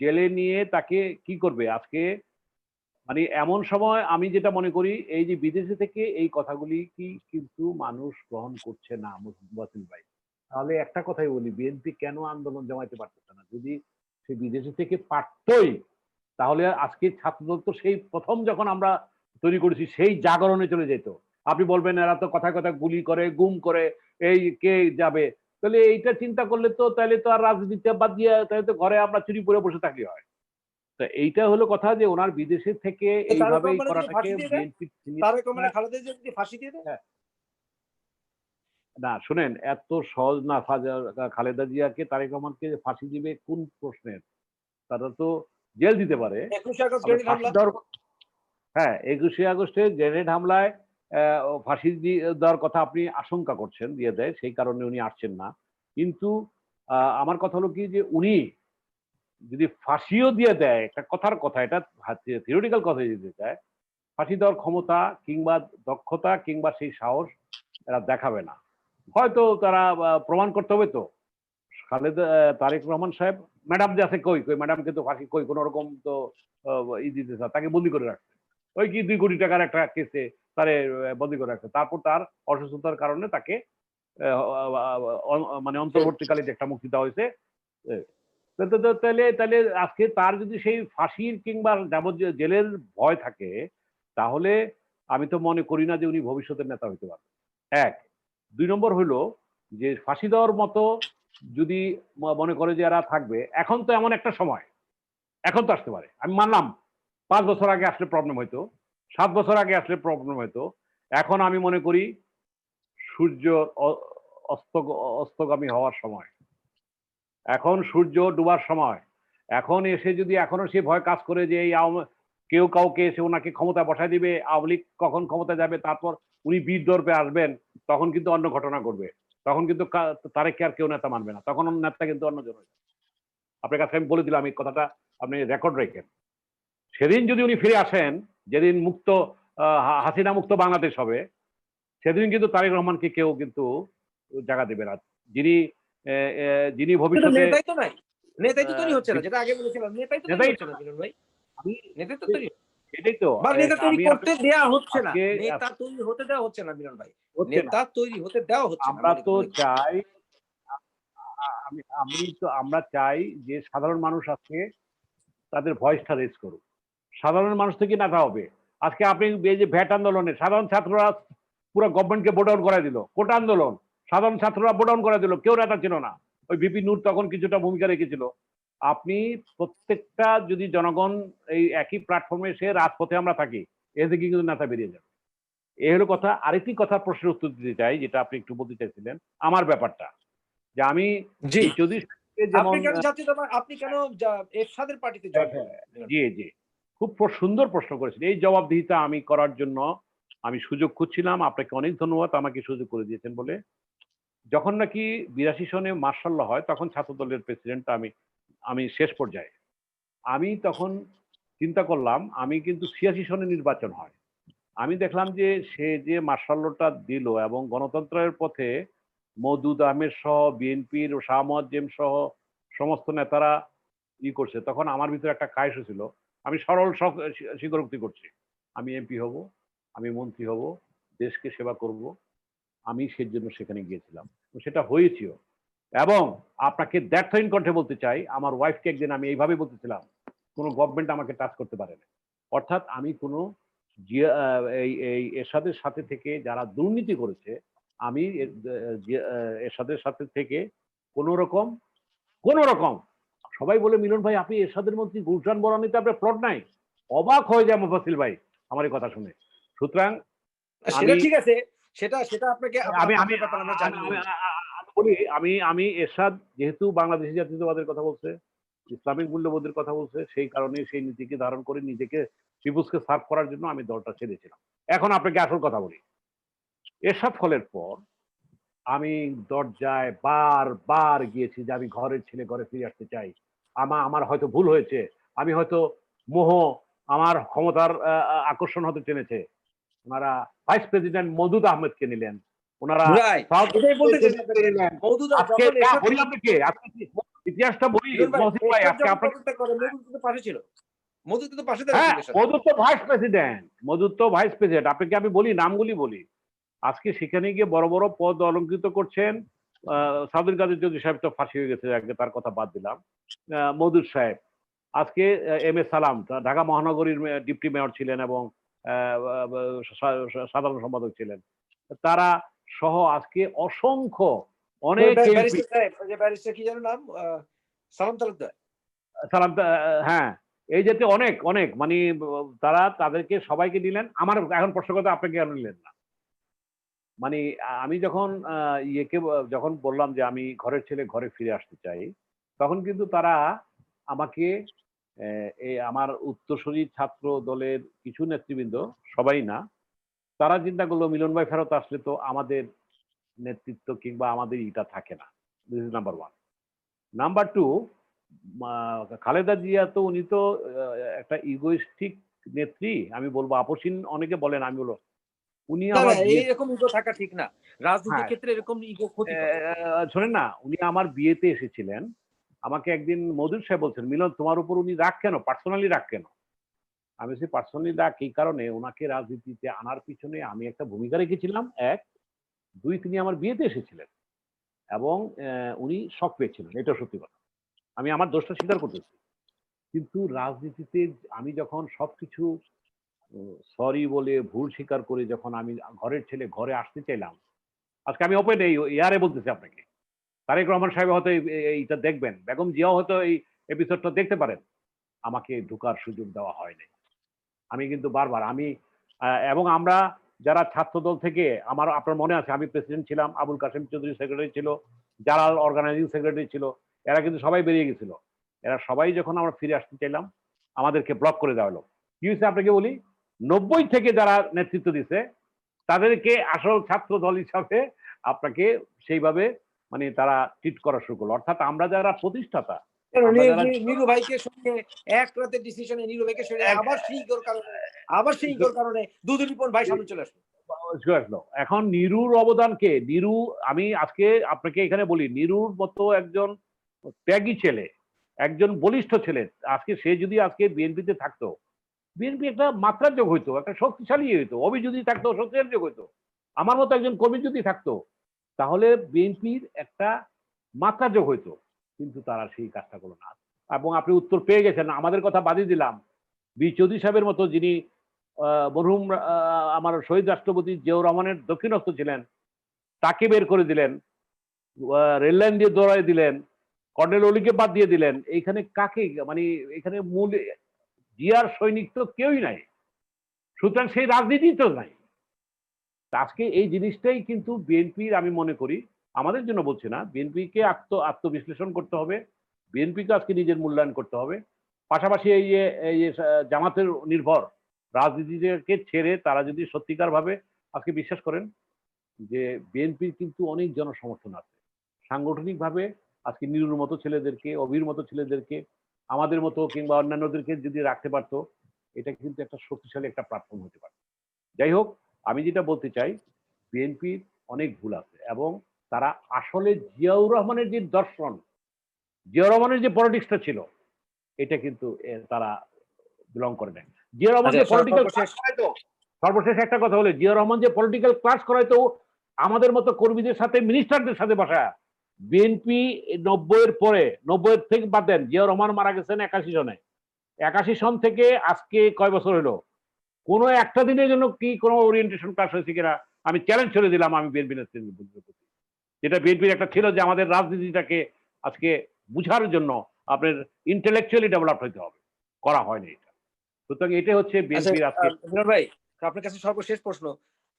জেলে নিয়ে তাকে কি করবে? আজকে মানে এমন সময় আমি যেটা মনে করি এই যে বিদেশে থেকে এই কথাগুলি কিন্তু মানুষ গ্রহণ করছে না মহসিন ভাই। তাহলে একটা কথাই বলি, বিএনপি কেন আন্দোলন জমাইতে পারতেছে না? যদি সে বিদেশে থেকে পারতই, তাহলে আজকে ছাত্রদল তো সেই প্রথম যখন আমরা তৈরি করেছি সেই জাগরণে চলে যেত। আপনি বলবেন এরা তো কথায় কথায় গুলি করে, গুম করে, এই কে যাবে? তাহলে এইটা চিন্তা করলে তো তাহলে তো আর রাজনীতিটা বাদ দিয়ে তাহলে তো ঘরে আমরা চুরি পরে বসে থাকলে হয়। তো এইটা হলো কথা যে ওনার বিদেশে থেকে তো তারেক এইভাবে এই রহমানের যদি করাটাকে ফাঁসি দিয়ে দেয়? বিএনপি তারেক রহমানের খালেদা জিয়া যদি ফাঁসি দিয়ে দেয়? না শুনেন এত সহজ না খালেদা জিয়াকে তারেক রহমানকে ফাঁসি দিবে কোন প্রশ্নের? তারা তো জেল দিতে পারে। ২১শে আগস্ট আপনার গ্রেনেড ফাঁসি হামলা? দেওয়ার হ্যাঁ, ২১শে আগস্টে গ্রেনেড হামলায় ফাঁসি দেওয়ার কথা আপনি আশঙ্কা করছেন দিয়ে দেয়। সেই কারণে উনি আসছেন না। কিন্তু আমার কথা হলো কি যে উনি যদি ফাঁসিও দিয়ে দেয়, একটা কথার কথা এটা থিওরিটিক্যাল কথা যদি দেয়, ফাঁসি দেওয়ার ক্ষমতা কিংবা দক্ষতা কিংবা সেই সাহস এরা দেখাবে না। হয়তো তারা প্রমাণ করতে হবে তো। তারেক রহমান সাহেব ম্যাডাম যে আছে কই? ম্যাডামকে তো ফাঁসি কোন রকম তো আ দিতেছে না। তাকে বন্দি করে রাখছে। ওই কি ২ কোটি টাকার একটা কেসে তারে বন্দি করে রাখছে। তারপর তার অসুস্থতার কারণে তাকে মানে অন্তর্বর্তীকালীন যে একটা মুক্তি দেওয়া হয়েছে। এ তাহলে আজকে তার যদি সেই ফাঁসির কিংবা যাবজ্জীব জেলের ভয় থাকে, তাহলে আমি তো মনে করি না যে উনি ভবিষ্যতের নেতা হইতে পারবেন। ১। ২ নম্বর হইল যে ফাঁসি দেওয়ার মতো যদি মনে করে যে এরা থাকবে, এখন তো এমন একটা সময়, এখন তো আসতে পারে। আমি মানলাম ৫ বছর আগে আসলে প্রবলেম হইতো, ৭ বছর আগে আসলে প্রবলেম হইতো। এখন আমি মনে করি সূর্য অ অস্ত অস্তগামী হওয়ার সময়। এখন সূর্য ডুবার সময়। এখন এসে যদি এখনো সে ভয় কাজ করে যে এই কেউ কাউকে এসে ওনাকে ক্ষমতায় বসায় দিবে, আওয়ামী লীগ কখন ক্ষমতায় যাবে, তারপর উনি বীর দর্পে আসবেন, তখন কিন্তু অন্য ঘটনা ঘটবে। তখন কিন্তু তারেককে আর কেউ নেতা মানবে না। তখন নেতা কিন্তু অন্যজন হয়ে যাবে। আপনার কাছে আমি বলে দিলাম এই কথাটা আপনি রেকর্ড রেখেন। সেদিন যদি উনি ফিরে আসেন, যেদিন মুক্ত হাসিনা মুক্ত বাংলাদেশ হবে, সেদিন কিন্তু তারেক রহমানকে কেউ কিন্তু জায়গা দেবে না। যিনি এ এ যিনি কিন্তু ভবিষ্যতে নেতাই তো নাই। নেতাই তো তৈরি হচ্ছে না। আ যেটা আগে বলেছিলাম, নেতাই তো তৈরি নেতাই হচ্ছে না মিলন ভাই। আমি নেতাই তো তৈরি এটাই তো বা নেতা তৈরি আমি করতে দেয়া হচ্ছে না। আজকে নেতা তৈরি হতে দেওয়া হচ্ছে না মিলন ভাই। হচ্ছে না। নেতা তৈরি হতে দেওয়া হচ্ছে না আমরা মনে তো মনে করি। চাই আমরা চাই যে সাধারণ মানুষ আজকে তাদের ভয়েসটা রেজ করুক। সাধারণ মানুষ থেকে নেতা হবে। আজকে আপনি এই যে ভ্যাট আন্দোলনে সাধারণ ছাত্ররা পুরো গভর্নমেন্টকে বোট ডাউন করায় দিল। কোটা আন্দোলন সাধারণ ছাত্ররা বোট ডাউন করে দিল। কেউ নেতা ছিল না। ওই ভিপি নূর তখন কিছুটা ভূমিকা রেখেছিল। আপনি প্রত্যেকটা যদি জনগণ এই একই প্ল্যাটফর্মে এসে রাজপথে আমরা থাকি, এ থেকে কিন্তু নেতা বেরিয়ে যাবে। এ হলো কথা। আরেকটি কথা প্রশ্নের উত্তর দিতে চাই, যেটা আপনি একটু বলতে চাইছিলেন আমার ব্যাপারটা, যে আমি জি, চৌধুরী সাহেবকে আপনি যেমন কেন আপনি কেন এরশাদের পার্টিতে জয়েন করলেন? জি জি খুব সুন্দর প্রশ্ন করেছেন। এই জবাবদিহিতা আমি করার জন্য আমি সুযোগ খুঁজছিলাম। আপনাকে অনেক ধন্যবাদ আমাকে সুযোগ করে দিয়েছেন বলে। যখন নাকি ৮২ সনে মার্শাল ল হয়, তখন ছাত্রদলের প্রেসিডেন্ট আমি আমি শেষ পর্যায়ে। আমি তখন চিন্তা করলাম, আমি কিন্তু ৮৬ সনে নির্বাচন হয়। আমি দেখলাম যে সে যে মার্শাল লটা দিল এবং গণতন্ত্রের পথে মওদুদ আহমেদ সহ বিএনপির শাহ মোয়াজ্জেম জেম সহ সমস্ত নেতারা করছে, তখন আমার ভিতরে একটা খায়েশ ছিল, আমি সরল স্বীকারোক্তি করছি, আমি এমপি হব, আমি মন্ত্রী হব, দেশকে সেবা করব। আমি সেজন্য সেখানে গিয়েছিলাম, সেটা হয়েছিল। এবং আপনাকে দ্ব্যর্থহীন কণ্ঠে বলতে চাই, আমার ওয়াইফকে একদিন আমি এইভাবে বলতেছিলাম, কোনো গভর্নমেন্ট আমাকে টাচ করতে পারে না। অর্থাৎ আমি কোনো এই এরশাদের সাথে থেকে যারা দুর্নীতি করেছে, আমি এরশাদের সাথে থেকে কোনো রকম কোনো রকম সবাই বলে, মিলন ভাই আপনি এরশাদের মন্ত্রী, গুলশান বরানীতে আপনার প্লট নাই। অবাক হয়ে যায় মুফাসিল ভাই আমার এই কথা শুনে। সুতরাং সেটা আমি ঠিক আছে, সেটা সেটা আপনাকে আমি আমি আপনার ব্যাপার আমরা আমি জানি। আমি- আমি বলি, আমি আমি এরশাদ যেহেতু বাংলাদেশি জাতীয়তাবাদের কথা বলছে, ইসলামিক মূল্যবোধের কথা বলছে, সেই কারণে সেই নীতিকে ধারণ করে নিজেকে পিপুলসকে সার্ভ করার জন্য আমি দলটা ছেড়েছিলাম। এখন আপনাকে আসল কথা বলি, এরশাদ ফলের পর আমি দরজায় বারবার গিয়েছি যে আমি ঘরের ছেলে ঘরে ফিরে আসতে চাই। আমার হয়তো ভুল হয়েছে, আমি হয়তো মোহ আমার ক্ষমতার আকর্ষণ হতে টেনেছে। ওনারা ভাইস প্রেসিডেন্ট মওদুদ আহমেদকে নিলেন, ওনারা রাইট, সাউথ এটাই বলতে চেষ্টা প্রেসিডেন্টকে নিলেন। মওদুদ আজকে যখন এরশাদ বলি আপনাকে, আজকে ইতিহাসটা বলি মিলন ভাই, মহসিন ভাই, এরশাদ আজকে যখন আপনাকে। পদত্যাগ করে মওদুদ কিন্তু পাশে ছিল, মওদুদ কিন্তু পাশে হ্যাঁ, দাঁড়াচ্ছিল এরশাদের। মওদুদ তো ভাইস প্রেসিডেন্ট, মওদুদ তো ভাইস প্রেসিডেন্ট। আপনাকে আমি বলি, নামগুলি বলি। আজকে সেখানে গিয়ে বড় বড় পদ অলঙ্কৃত করছেন। সাউদুল কাদের চৌধুরী সাহেব তো ফাঁসি হয়ে গেছে, আগে তার কথা বাদ দিলাম। মওদুদ সাহেব, আজকে এম এ সালাম ঢাকা মহানগরীর ডিপটি মেয়র ছিলেন এবং সাধারণ সম্পাদক ছিলেন। তারা সহ আজকে অসংখ্য অনেক এমপি, ব্যারিস্টার সাহেব, ওই যে ব্যারিস্টার কি যেন নাম, সালাম তালুকদার। সালাম হ্যাঁ, এই জাতীয় অনেক অনেক মানে তারা তাদেরকে সবাইকে দিলেন। আমার এখন প্রশ্ন কথা, আপনাকে কেন নিলেন না? মানে আমি যখন যখন বললাম যে আমি ঘরের ছেলে ঘরে ফিরে আসতে চাই, তখন কিন্তু তারা আমাকে এই আমার উত্তরসূরি ছাত্র দলের কিছু নেতৃবৃন্দ, সবাই না, তারা চিন্তা করলো মিলন ভাই ফেরত আসলে তো আমাদের নেতৃত্ব কিংবা আমাদের ইটা থাকে না। This is number one. Number two, Khaleda Zia তো উনি তো একটা ইগোইস্টিক নেত্রী, আমি বলবো আপসীন অনেকে বলেন, আমি বলবো উনি না না, আমার বিয়ে। এইরকম ইগো থাকা ঠিক না, রাজনীতির হ্যাঁ, ক্ষেত্রে এরকম ইগো ক্ষতিকর। শোনেন না, উনি আমার বিয়েতে এসেছিলেন। আমাকে একদিন মধুর সাহেব বলছেন, মিলন তোমার উপর উনি রাগ কেন, পার্সোনালি রাগ কেন? আমি বলছি পার্সোনালি রাগ এই কারণে, ওনাকে রাজনীতিতে আনার পিছনে আমি একটা ভূমিকা রেখেছিলাম, এক। দুই, তিনি আমার বিয়েতে এসেছিলেন এবং উনি শক পেয়েছিলেন, এটা সত্যি কথা। আমি আমার দোষটা স্বীকার করতেছি। কিন্তু রাজনীতিতে আমি যখন সবকিছু সরি বলে ভুল স্বীকার করে যখন আমি ঘরের ছেলে ঘরে আসতে চাইলাম, আজকে আমি ওপেন এই ইয়ারে বলতেছি আপনাকে, তারেক রহমান সাহেব হয়তো এইটা দেখবেন, বেগম জিয়াও হয়তো এই এপিসোডটা দেখতে পারেন, আমাকে ঢুকার সুযোগ দেওয়া হয়নি। আমি কিন্তু বারবার আমি এবং আমরা যারা ছাত্রদল থেকে, আমার আপনার মনে আছে আমি প্রেসিডেন্ট ছিলাম, আবুল কাসেম চৌধুরী সেক্রেটারি ছিল, জালাল অর্গানাইজিং সেক্রেটারি ছিল, এরা কিন্তু সবাই বেরিয়ে গেছিল। এরা সবাই যখন আমরা ফিরে আসতে চাইলাম, আমাদেরকে ব্লক করে দেওয়া হলো। কি হয়েছে আপনাকে বলি, ৯০ থেকে যারা নেতৃত্ব দিছে তাদেরকে আসল ছাত্র দল হিসাবে আপনাকে সেইভাবে মানে তারা ট্রিট করা শুরু করলো। অর্থাৎ আমরা যারা প্রতিষ্ঠাতা, আমরা যারা নীরু ভাইকে সঙ্গে এক রাতের ডিসিশনে নীরু ভাইকে সরিয়ে আবার সেই ইগোর কারণে দুধ রিপন ভাই সামনে চলে আসলো। আসলো। এখন নিরুর অবদানকে, নিরু, আমি আজকে আপনাকে এখানে বলি, নিরুর মতো একজন ত্যাগী ছেলে, একজন বলিষ্ঠ ছেলে, আজকে সে যদি আজকে বিএনপিতে থাকতো, বিএনপি একটা মাত্রার যোগ হইতো, একটা শক্তিশালী হইতো, অভি যদি থাকতো শক্তিশালী যোগ হইতো, আমার মতো একজন কর্মী যদি থাকতো, তাহলে বিএনপির একটা মাত্রা যোগ হইতো। কিন্তু তারা সেই কাজটা করলো না। এবং আপনি উত্তর পেয়ে গেছেন, আমাদের কথা বাদই দিলাম, বি চৌধুরী সাহেবের মতো যিনি মরহুম আমার শহীদ রাষ্ট্রপতি জিয়াউর রহমানের দক্ষিণস্থ ছিলেন, তাকে বের করে দিলেন। রেল লাইন দিয়ে দৌড়াই দিলেন, কর্নেল অলিকে বাদ দিয়ে দিলেন, এইখানে কাকে মানে এখানে মূল জিয়ার সৈনিক তো কেউই নাই, সুতরাং সেই রাজনীতি তো নাই। আজকে এই জিনিসটাই কিন্তু বিএনপির, আমি মনে করি আমাদের জন্য বলছি না, বিএনপিকে আত্মবিশ্লেষণ করতে হবে, বিএনপিকে আজকে নিজের মূল্যায়ন করতে হবে। পাশাপাশি এই যে জামাতের নির্ভর রাজনীতিকে ছেড়ে তারা যদি সত্যিকার ভাবে আজকে বিশ্বাস করেন যে বিএনপির কিন্তু অনেক জনসমর্থন আছে সাংগঠনিকভাবে, আজকে নীলুর মতো ছেলেদেরকে, অভির মতো ছেলেদেরকে, আমাদের মতো কিংবা অন্যান্যদেরকে যদি রাখতে পারতো, এটা কিন্তু একটা শক্তিশালী একটা প্ল্যাটফর্ম হতে পারে। যাই হোক, আমি যেটা বলতে চাই, বিএনপির অনেক ভুল আছে এবং তারা আসলে জিয়াউর রহমানের যে দর্শন, জিয়াউর রহমানের যে পলিটিক্সটা ছিল, এটা কিন্তু তারা বিলং করে নেয়। জিয়া রহমান আচ্ছা, যে পলিটিক্যাল সর্বশেষ ক্লাস করাইতো, সর্বশেষ একটা কথা বলে, জিয়া রহমান যে পলিটিক্যাল ক্লাস করাইতো আমাদের মতো কর্মীদের সাথে, মিনিস্টারদের সাথে বসা। বিএনপি 90-এর পরে, 90-এর থেকে বাদ দেন, জিয়া রহমান মারা গেছেন 81 সনে, 81 সন থেকে আজকে কয় বছর হলো, কোনো একটা দিনের জন্য কি কোনো ওরিয়েন্টেশন ক্লাস হয়েছে কিনা আমি চ্যালেঞ্জ ছেড়ে দিলাম আমি বিএনপি নেতৃত্বের, যেটা বিএনপির একটা ছিল যে আমাদের রাজনীতিটাকে আজকে বুঝার জন্য আপনার ইন্টেলেকচুয়ালি ডেভেলপ হইতে হবে, করা হয়নি এটা। সুতরাং এটা হচ্ছে আচ্ছা, বিএনপির আজকে। মিলন ভাই, আপনার কাছে সর্বশেষ প্রশ্ন।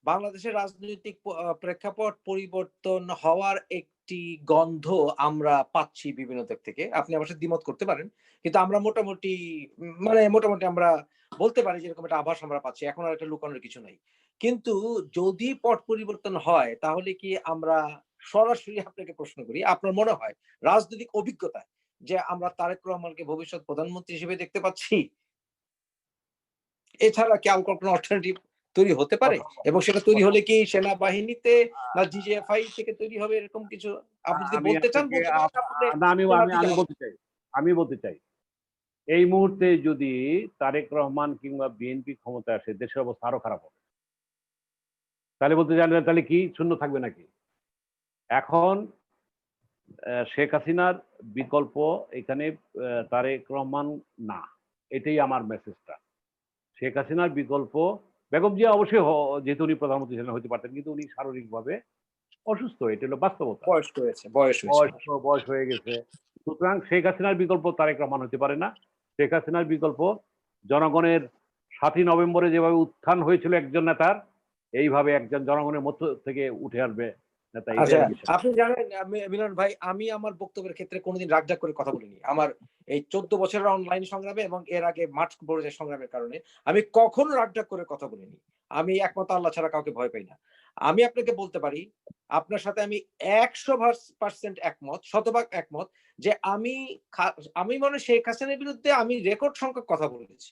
বাংলাদেশের রাজনৈতিক প্রেক্ষাপট পরিবর্তন হওয়ার একটি গন্ধ আমরা পাচ্ছি বিভিন্ন দিক থেকে। আপনি আমার সাথে দ্বিমত করতে পারেন। কিন্তু আমরা মোটামুটি মোটামুটি আমরা বলতে পারি যে এরকম একটা আভাস আমরা পাচ্ছি। এখন আর এটা লুকানোর কিছু নাই। কিন্তু যদি পট পরিবর্তন হয় তাহলে কি আমরা সরাসরি আপনাকে প্রশ্ন করি, আপনার মনে হয় রাজনৈতিক অভিজ্ঞতায় যে আমরা তারেক রহমানকে ভবিষ্যৎ প্রধানমন্ত্রী হিসেবে দেখতে পাচ্ছি? এছাড়া কি আর কোনো অল্টারনেটিভ তৈরি হতে পারে? এবং সেটা তৈরি হলে কি সেনাবাহিনীতে না জিজিএফআই থেকে তৈরি হবে এরকম কিছু? আপনি যদি আমি বলতে চান আপনাকে বলতে পারেন, না বললে না, আমি শোনার আমি দিকে আমি হবে। বলতে চাই, আমি বলতে চাই এই মুহূর্তে যদি তারেক রহমান কিংবা বিএনপি ক্ষমতায় আসে, দেশের অবস্থা আরো খারাপ হবে। তাহলে বলতে চান তাহলে কি শূন্য থাকবে নাকি? এখন শেখ হাসিনার বিকল্প এখানে তারেক রহমান না, এটাই আমার মেসেজটা। শেখ হাসিনার বিকল্প বেগম জিয়া অবশ্যই, যেহেতু উনি প্রধানমন্ত্রী ছিলেন হতে পারতেন, কিন্তু উনি শারীরিকভাবে অসুস্থ, এটা হলো বাস্তবতা। বয়স হয়েছে বয়স উনার। বয়স হয়ে গেছে, সুতরাং শেখ হাসিনার বিকল্প তারেক রহমান হতে পারে না। শেখ হাসিনার বিকল্প জনগণের 7ই নভেম্বরে যেভাবে উত্থান হয়েছিল একজন নেতার, এইভাবে একজন জনগণের মধ্য থেকে উঠে আসবে নেতা, এটাই আচ্ছা, আমি বিশ্বাস করি। আপনি জানেন মিলন ভাই, আমি আমার বক্তব্যের ক্ষেত্রে কোনদিন রাগঢাক করে কথা বলিনি। আমার এই 14 বছরের অনলাইন সংগ্রামে এবং এর আগে মাঠ পর্যায়ে সংগ্রামের কারণে আমি কখনো রাগঢাক করে কথা বলিনি। আমি একমাত্র আল্লাহ ছাড়া কাউকে ভয় পাই না। আমি আপনাকে বলতে পারি, আপনার সাথে আমি 100% একমত, শতভাগ একমত যে আমি মনে হয় শেখ হাসিনার বিরুদ্ধে আমি রেকর্ড সংখ্যক কথা বলেছি।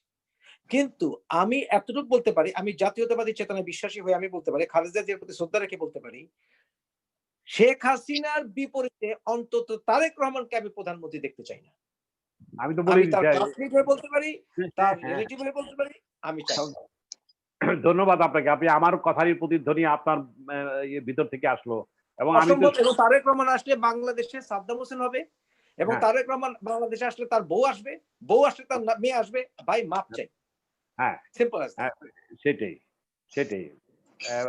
কিন্তু আমি এতটুকু বলতে পারি, আমি জাতীয়তাবাদী চেতনায় বিশ্বাসী হয়ে আমি বলতে পারি, খালেদা জিয়ার প্রতি শ্রদ্ধা রেখে বলতে পারি, শেখ হাসিনার বিপরীতে অন্তত তারেক রহমানকে আমি প্রধানমন্ত্রী দেখতে চাই না। আমি তো বলে আমি তার দিচ্ছি। ক্লাসমেট হয়ে বলতে পারি, তার রিলেটিভ হয়ে বলতে পারি, আমি চাই না। ধন্যবাদ আপনাকে, আপনি আমার কথারই প্রতিধ্বনি আপনার ভিতর থেকে আসলো, এবং আমি তো অসম্ভব। এবং তারেক রহমান আসলে বাংলাদেশে সাদ্দাম হোসেন হবে, এবং হ্যাঁ, তারেক রহমান বাংলাদেশে আসলে তার বউ আসবে, বউ আসলে তার মেয়ে আসবে। ভাই মাপ চাই, হ্যাঁ, সিম্পল অ্যাজ দ্যাট। হ্যাঁ, সেটাই, সেটাই।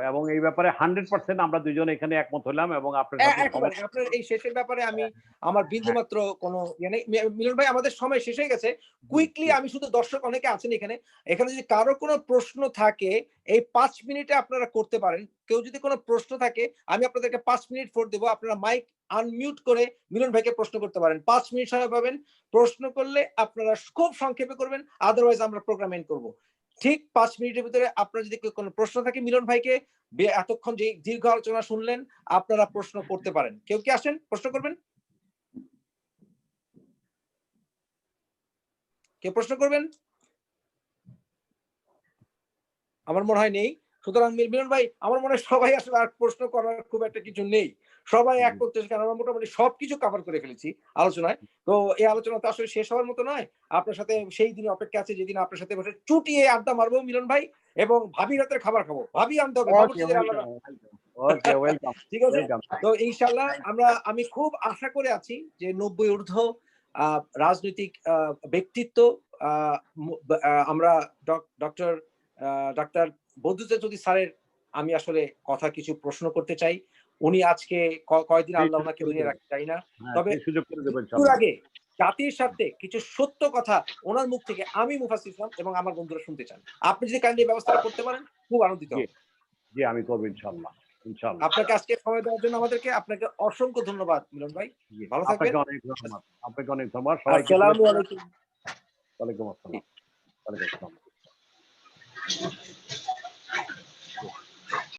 এবং এই ব্যাপারে 100% আমরা দুজন এখানে একমত হলাম, এবং আপনার সাথে সময়। একেবারে আপনার এই শেষের ব্যাপারে আমি আমার হ্যাঁ, বিন্দুমাত্র কোনো ইয়ে নেই। মিলন ভাই, আমাদের সময় শেষ হয়ে গেছে। কুইকলি আমি শুধু দর্শক অনেকে আছেন এখানে। এখানে যদি কারো কোনো প্রশ্ন থাকে এই ৫ মিনিটে আপনারা করতে পারেন। কেউ যদি কোনো প্রশ্ন থাকে আমি আপনাদেরকে ৫ মিনিট ফোর দেব। আপনারা মাইক আনমিউট করে মিলন ভাইকে প্রশ্ন করতে পারেন। ৫ মিনিট সময় পাবেন। প্রশ্ন করলে আপনারা খুব সংক্ষেপে করবেন। আদারওয়াইজ আমরা প্রোগ্রাম এন্ড করব। ঠিক ৫ মিনিটের ভিতরে আপনার যদি কোনো প্রশ্ন থাকে মিলন ভাইকে, এতক্ষণ যে দীর্ঘ আলোচনা শুনলেন, আপনারা প্রশ্ন করতে পারেন। কেউ কি আসেন প্রশ্ন করবেন? কে প্রশ্ন করবেন? আমার মনে হয় নেই। সুতরাং মিলন ভাই, আমার মনে হয় সবাই আসলে আর প্রশ্ন করার খুব একটা কিছু নেই। সবাই এক করতেছে, কারণ আমরা মোটামুটি সবকিছু কভার করে ফেলেছি আলোচনায়। তো এই আলোচনা তো আসলে শেষ হওয়ার মতো নয়। আপনার সাথে সেই দিনে অপেক্ষা আছে যেদিন আপনার সাথে বসে চুটিয়ে আড্ডা মারবো মিলন ভাই, এবং ভাবির হাতের খাবার খাবো। ভাবি আনতে হবে, ওকে, বাবুর্চিদের আলাদা। ওয়েলকাম, ওকে, ওয়েলকাম, ঠিক আছে? ওয়েলকাম। তো ইনশাআল্লাহ আমি খুব আশা করে আছি যে ৯০ ঊর্ধ্ব রাজনৈতিক ব্যক্তিত্ব, আ আমরা ডক্টর ডাক্তার বদরুদ্দোজা চৌধুরী স্যারের আমি আসলে কথা কিছু প্রশ্ন করতে চাই। উনি আজকে কয়দিন সেই আল্লাহ সুযোগ ওনাকে করে দুনিয়া দেবেন। রাখতে চাই না। হ্যাঁ, তবে সেই সুযোগ করে দেবেন মৃত্যুর ইনশাআল্লাহ। আগে জাতির স্বার্থে কিছু সত্য কথা ওনার মুখ থেকে আমি মুফাসসির ইসলাম এবং আমার বন্ধুরা শুনতে চান। আপনি যদি কাইন্ডলি ব্যবস্থাটা করতে পারেন খুব আনন্দিত জি, হব। জি আমি করব ইনশাআল্লাহ। ইনশাআল্লাহ। আপনাকে আজকে সময় দেওয়ার জন্য আমাদেরকে আপনাকে অসংখ্য ধন্যবাদ মিলন ভাই। জি, ভালো আপনাকে থাকবেন। অনেক ধন্যবাদ। আপনাকে অনেক ধন্যবাদ। সবাইকে আসসালামু শুভেচ্ছা। আলাইকুম। ওয়ালাইকুম আসসালাম। ওয়ালাইকুম আসসালাম।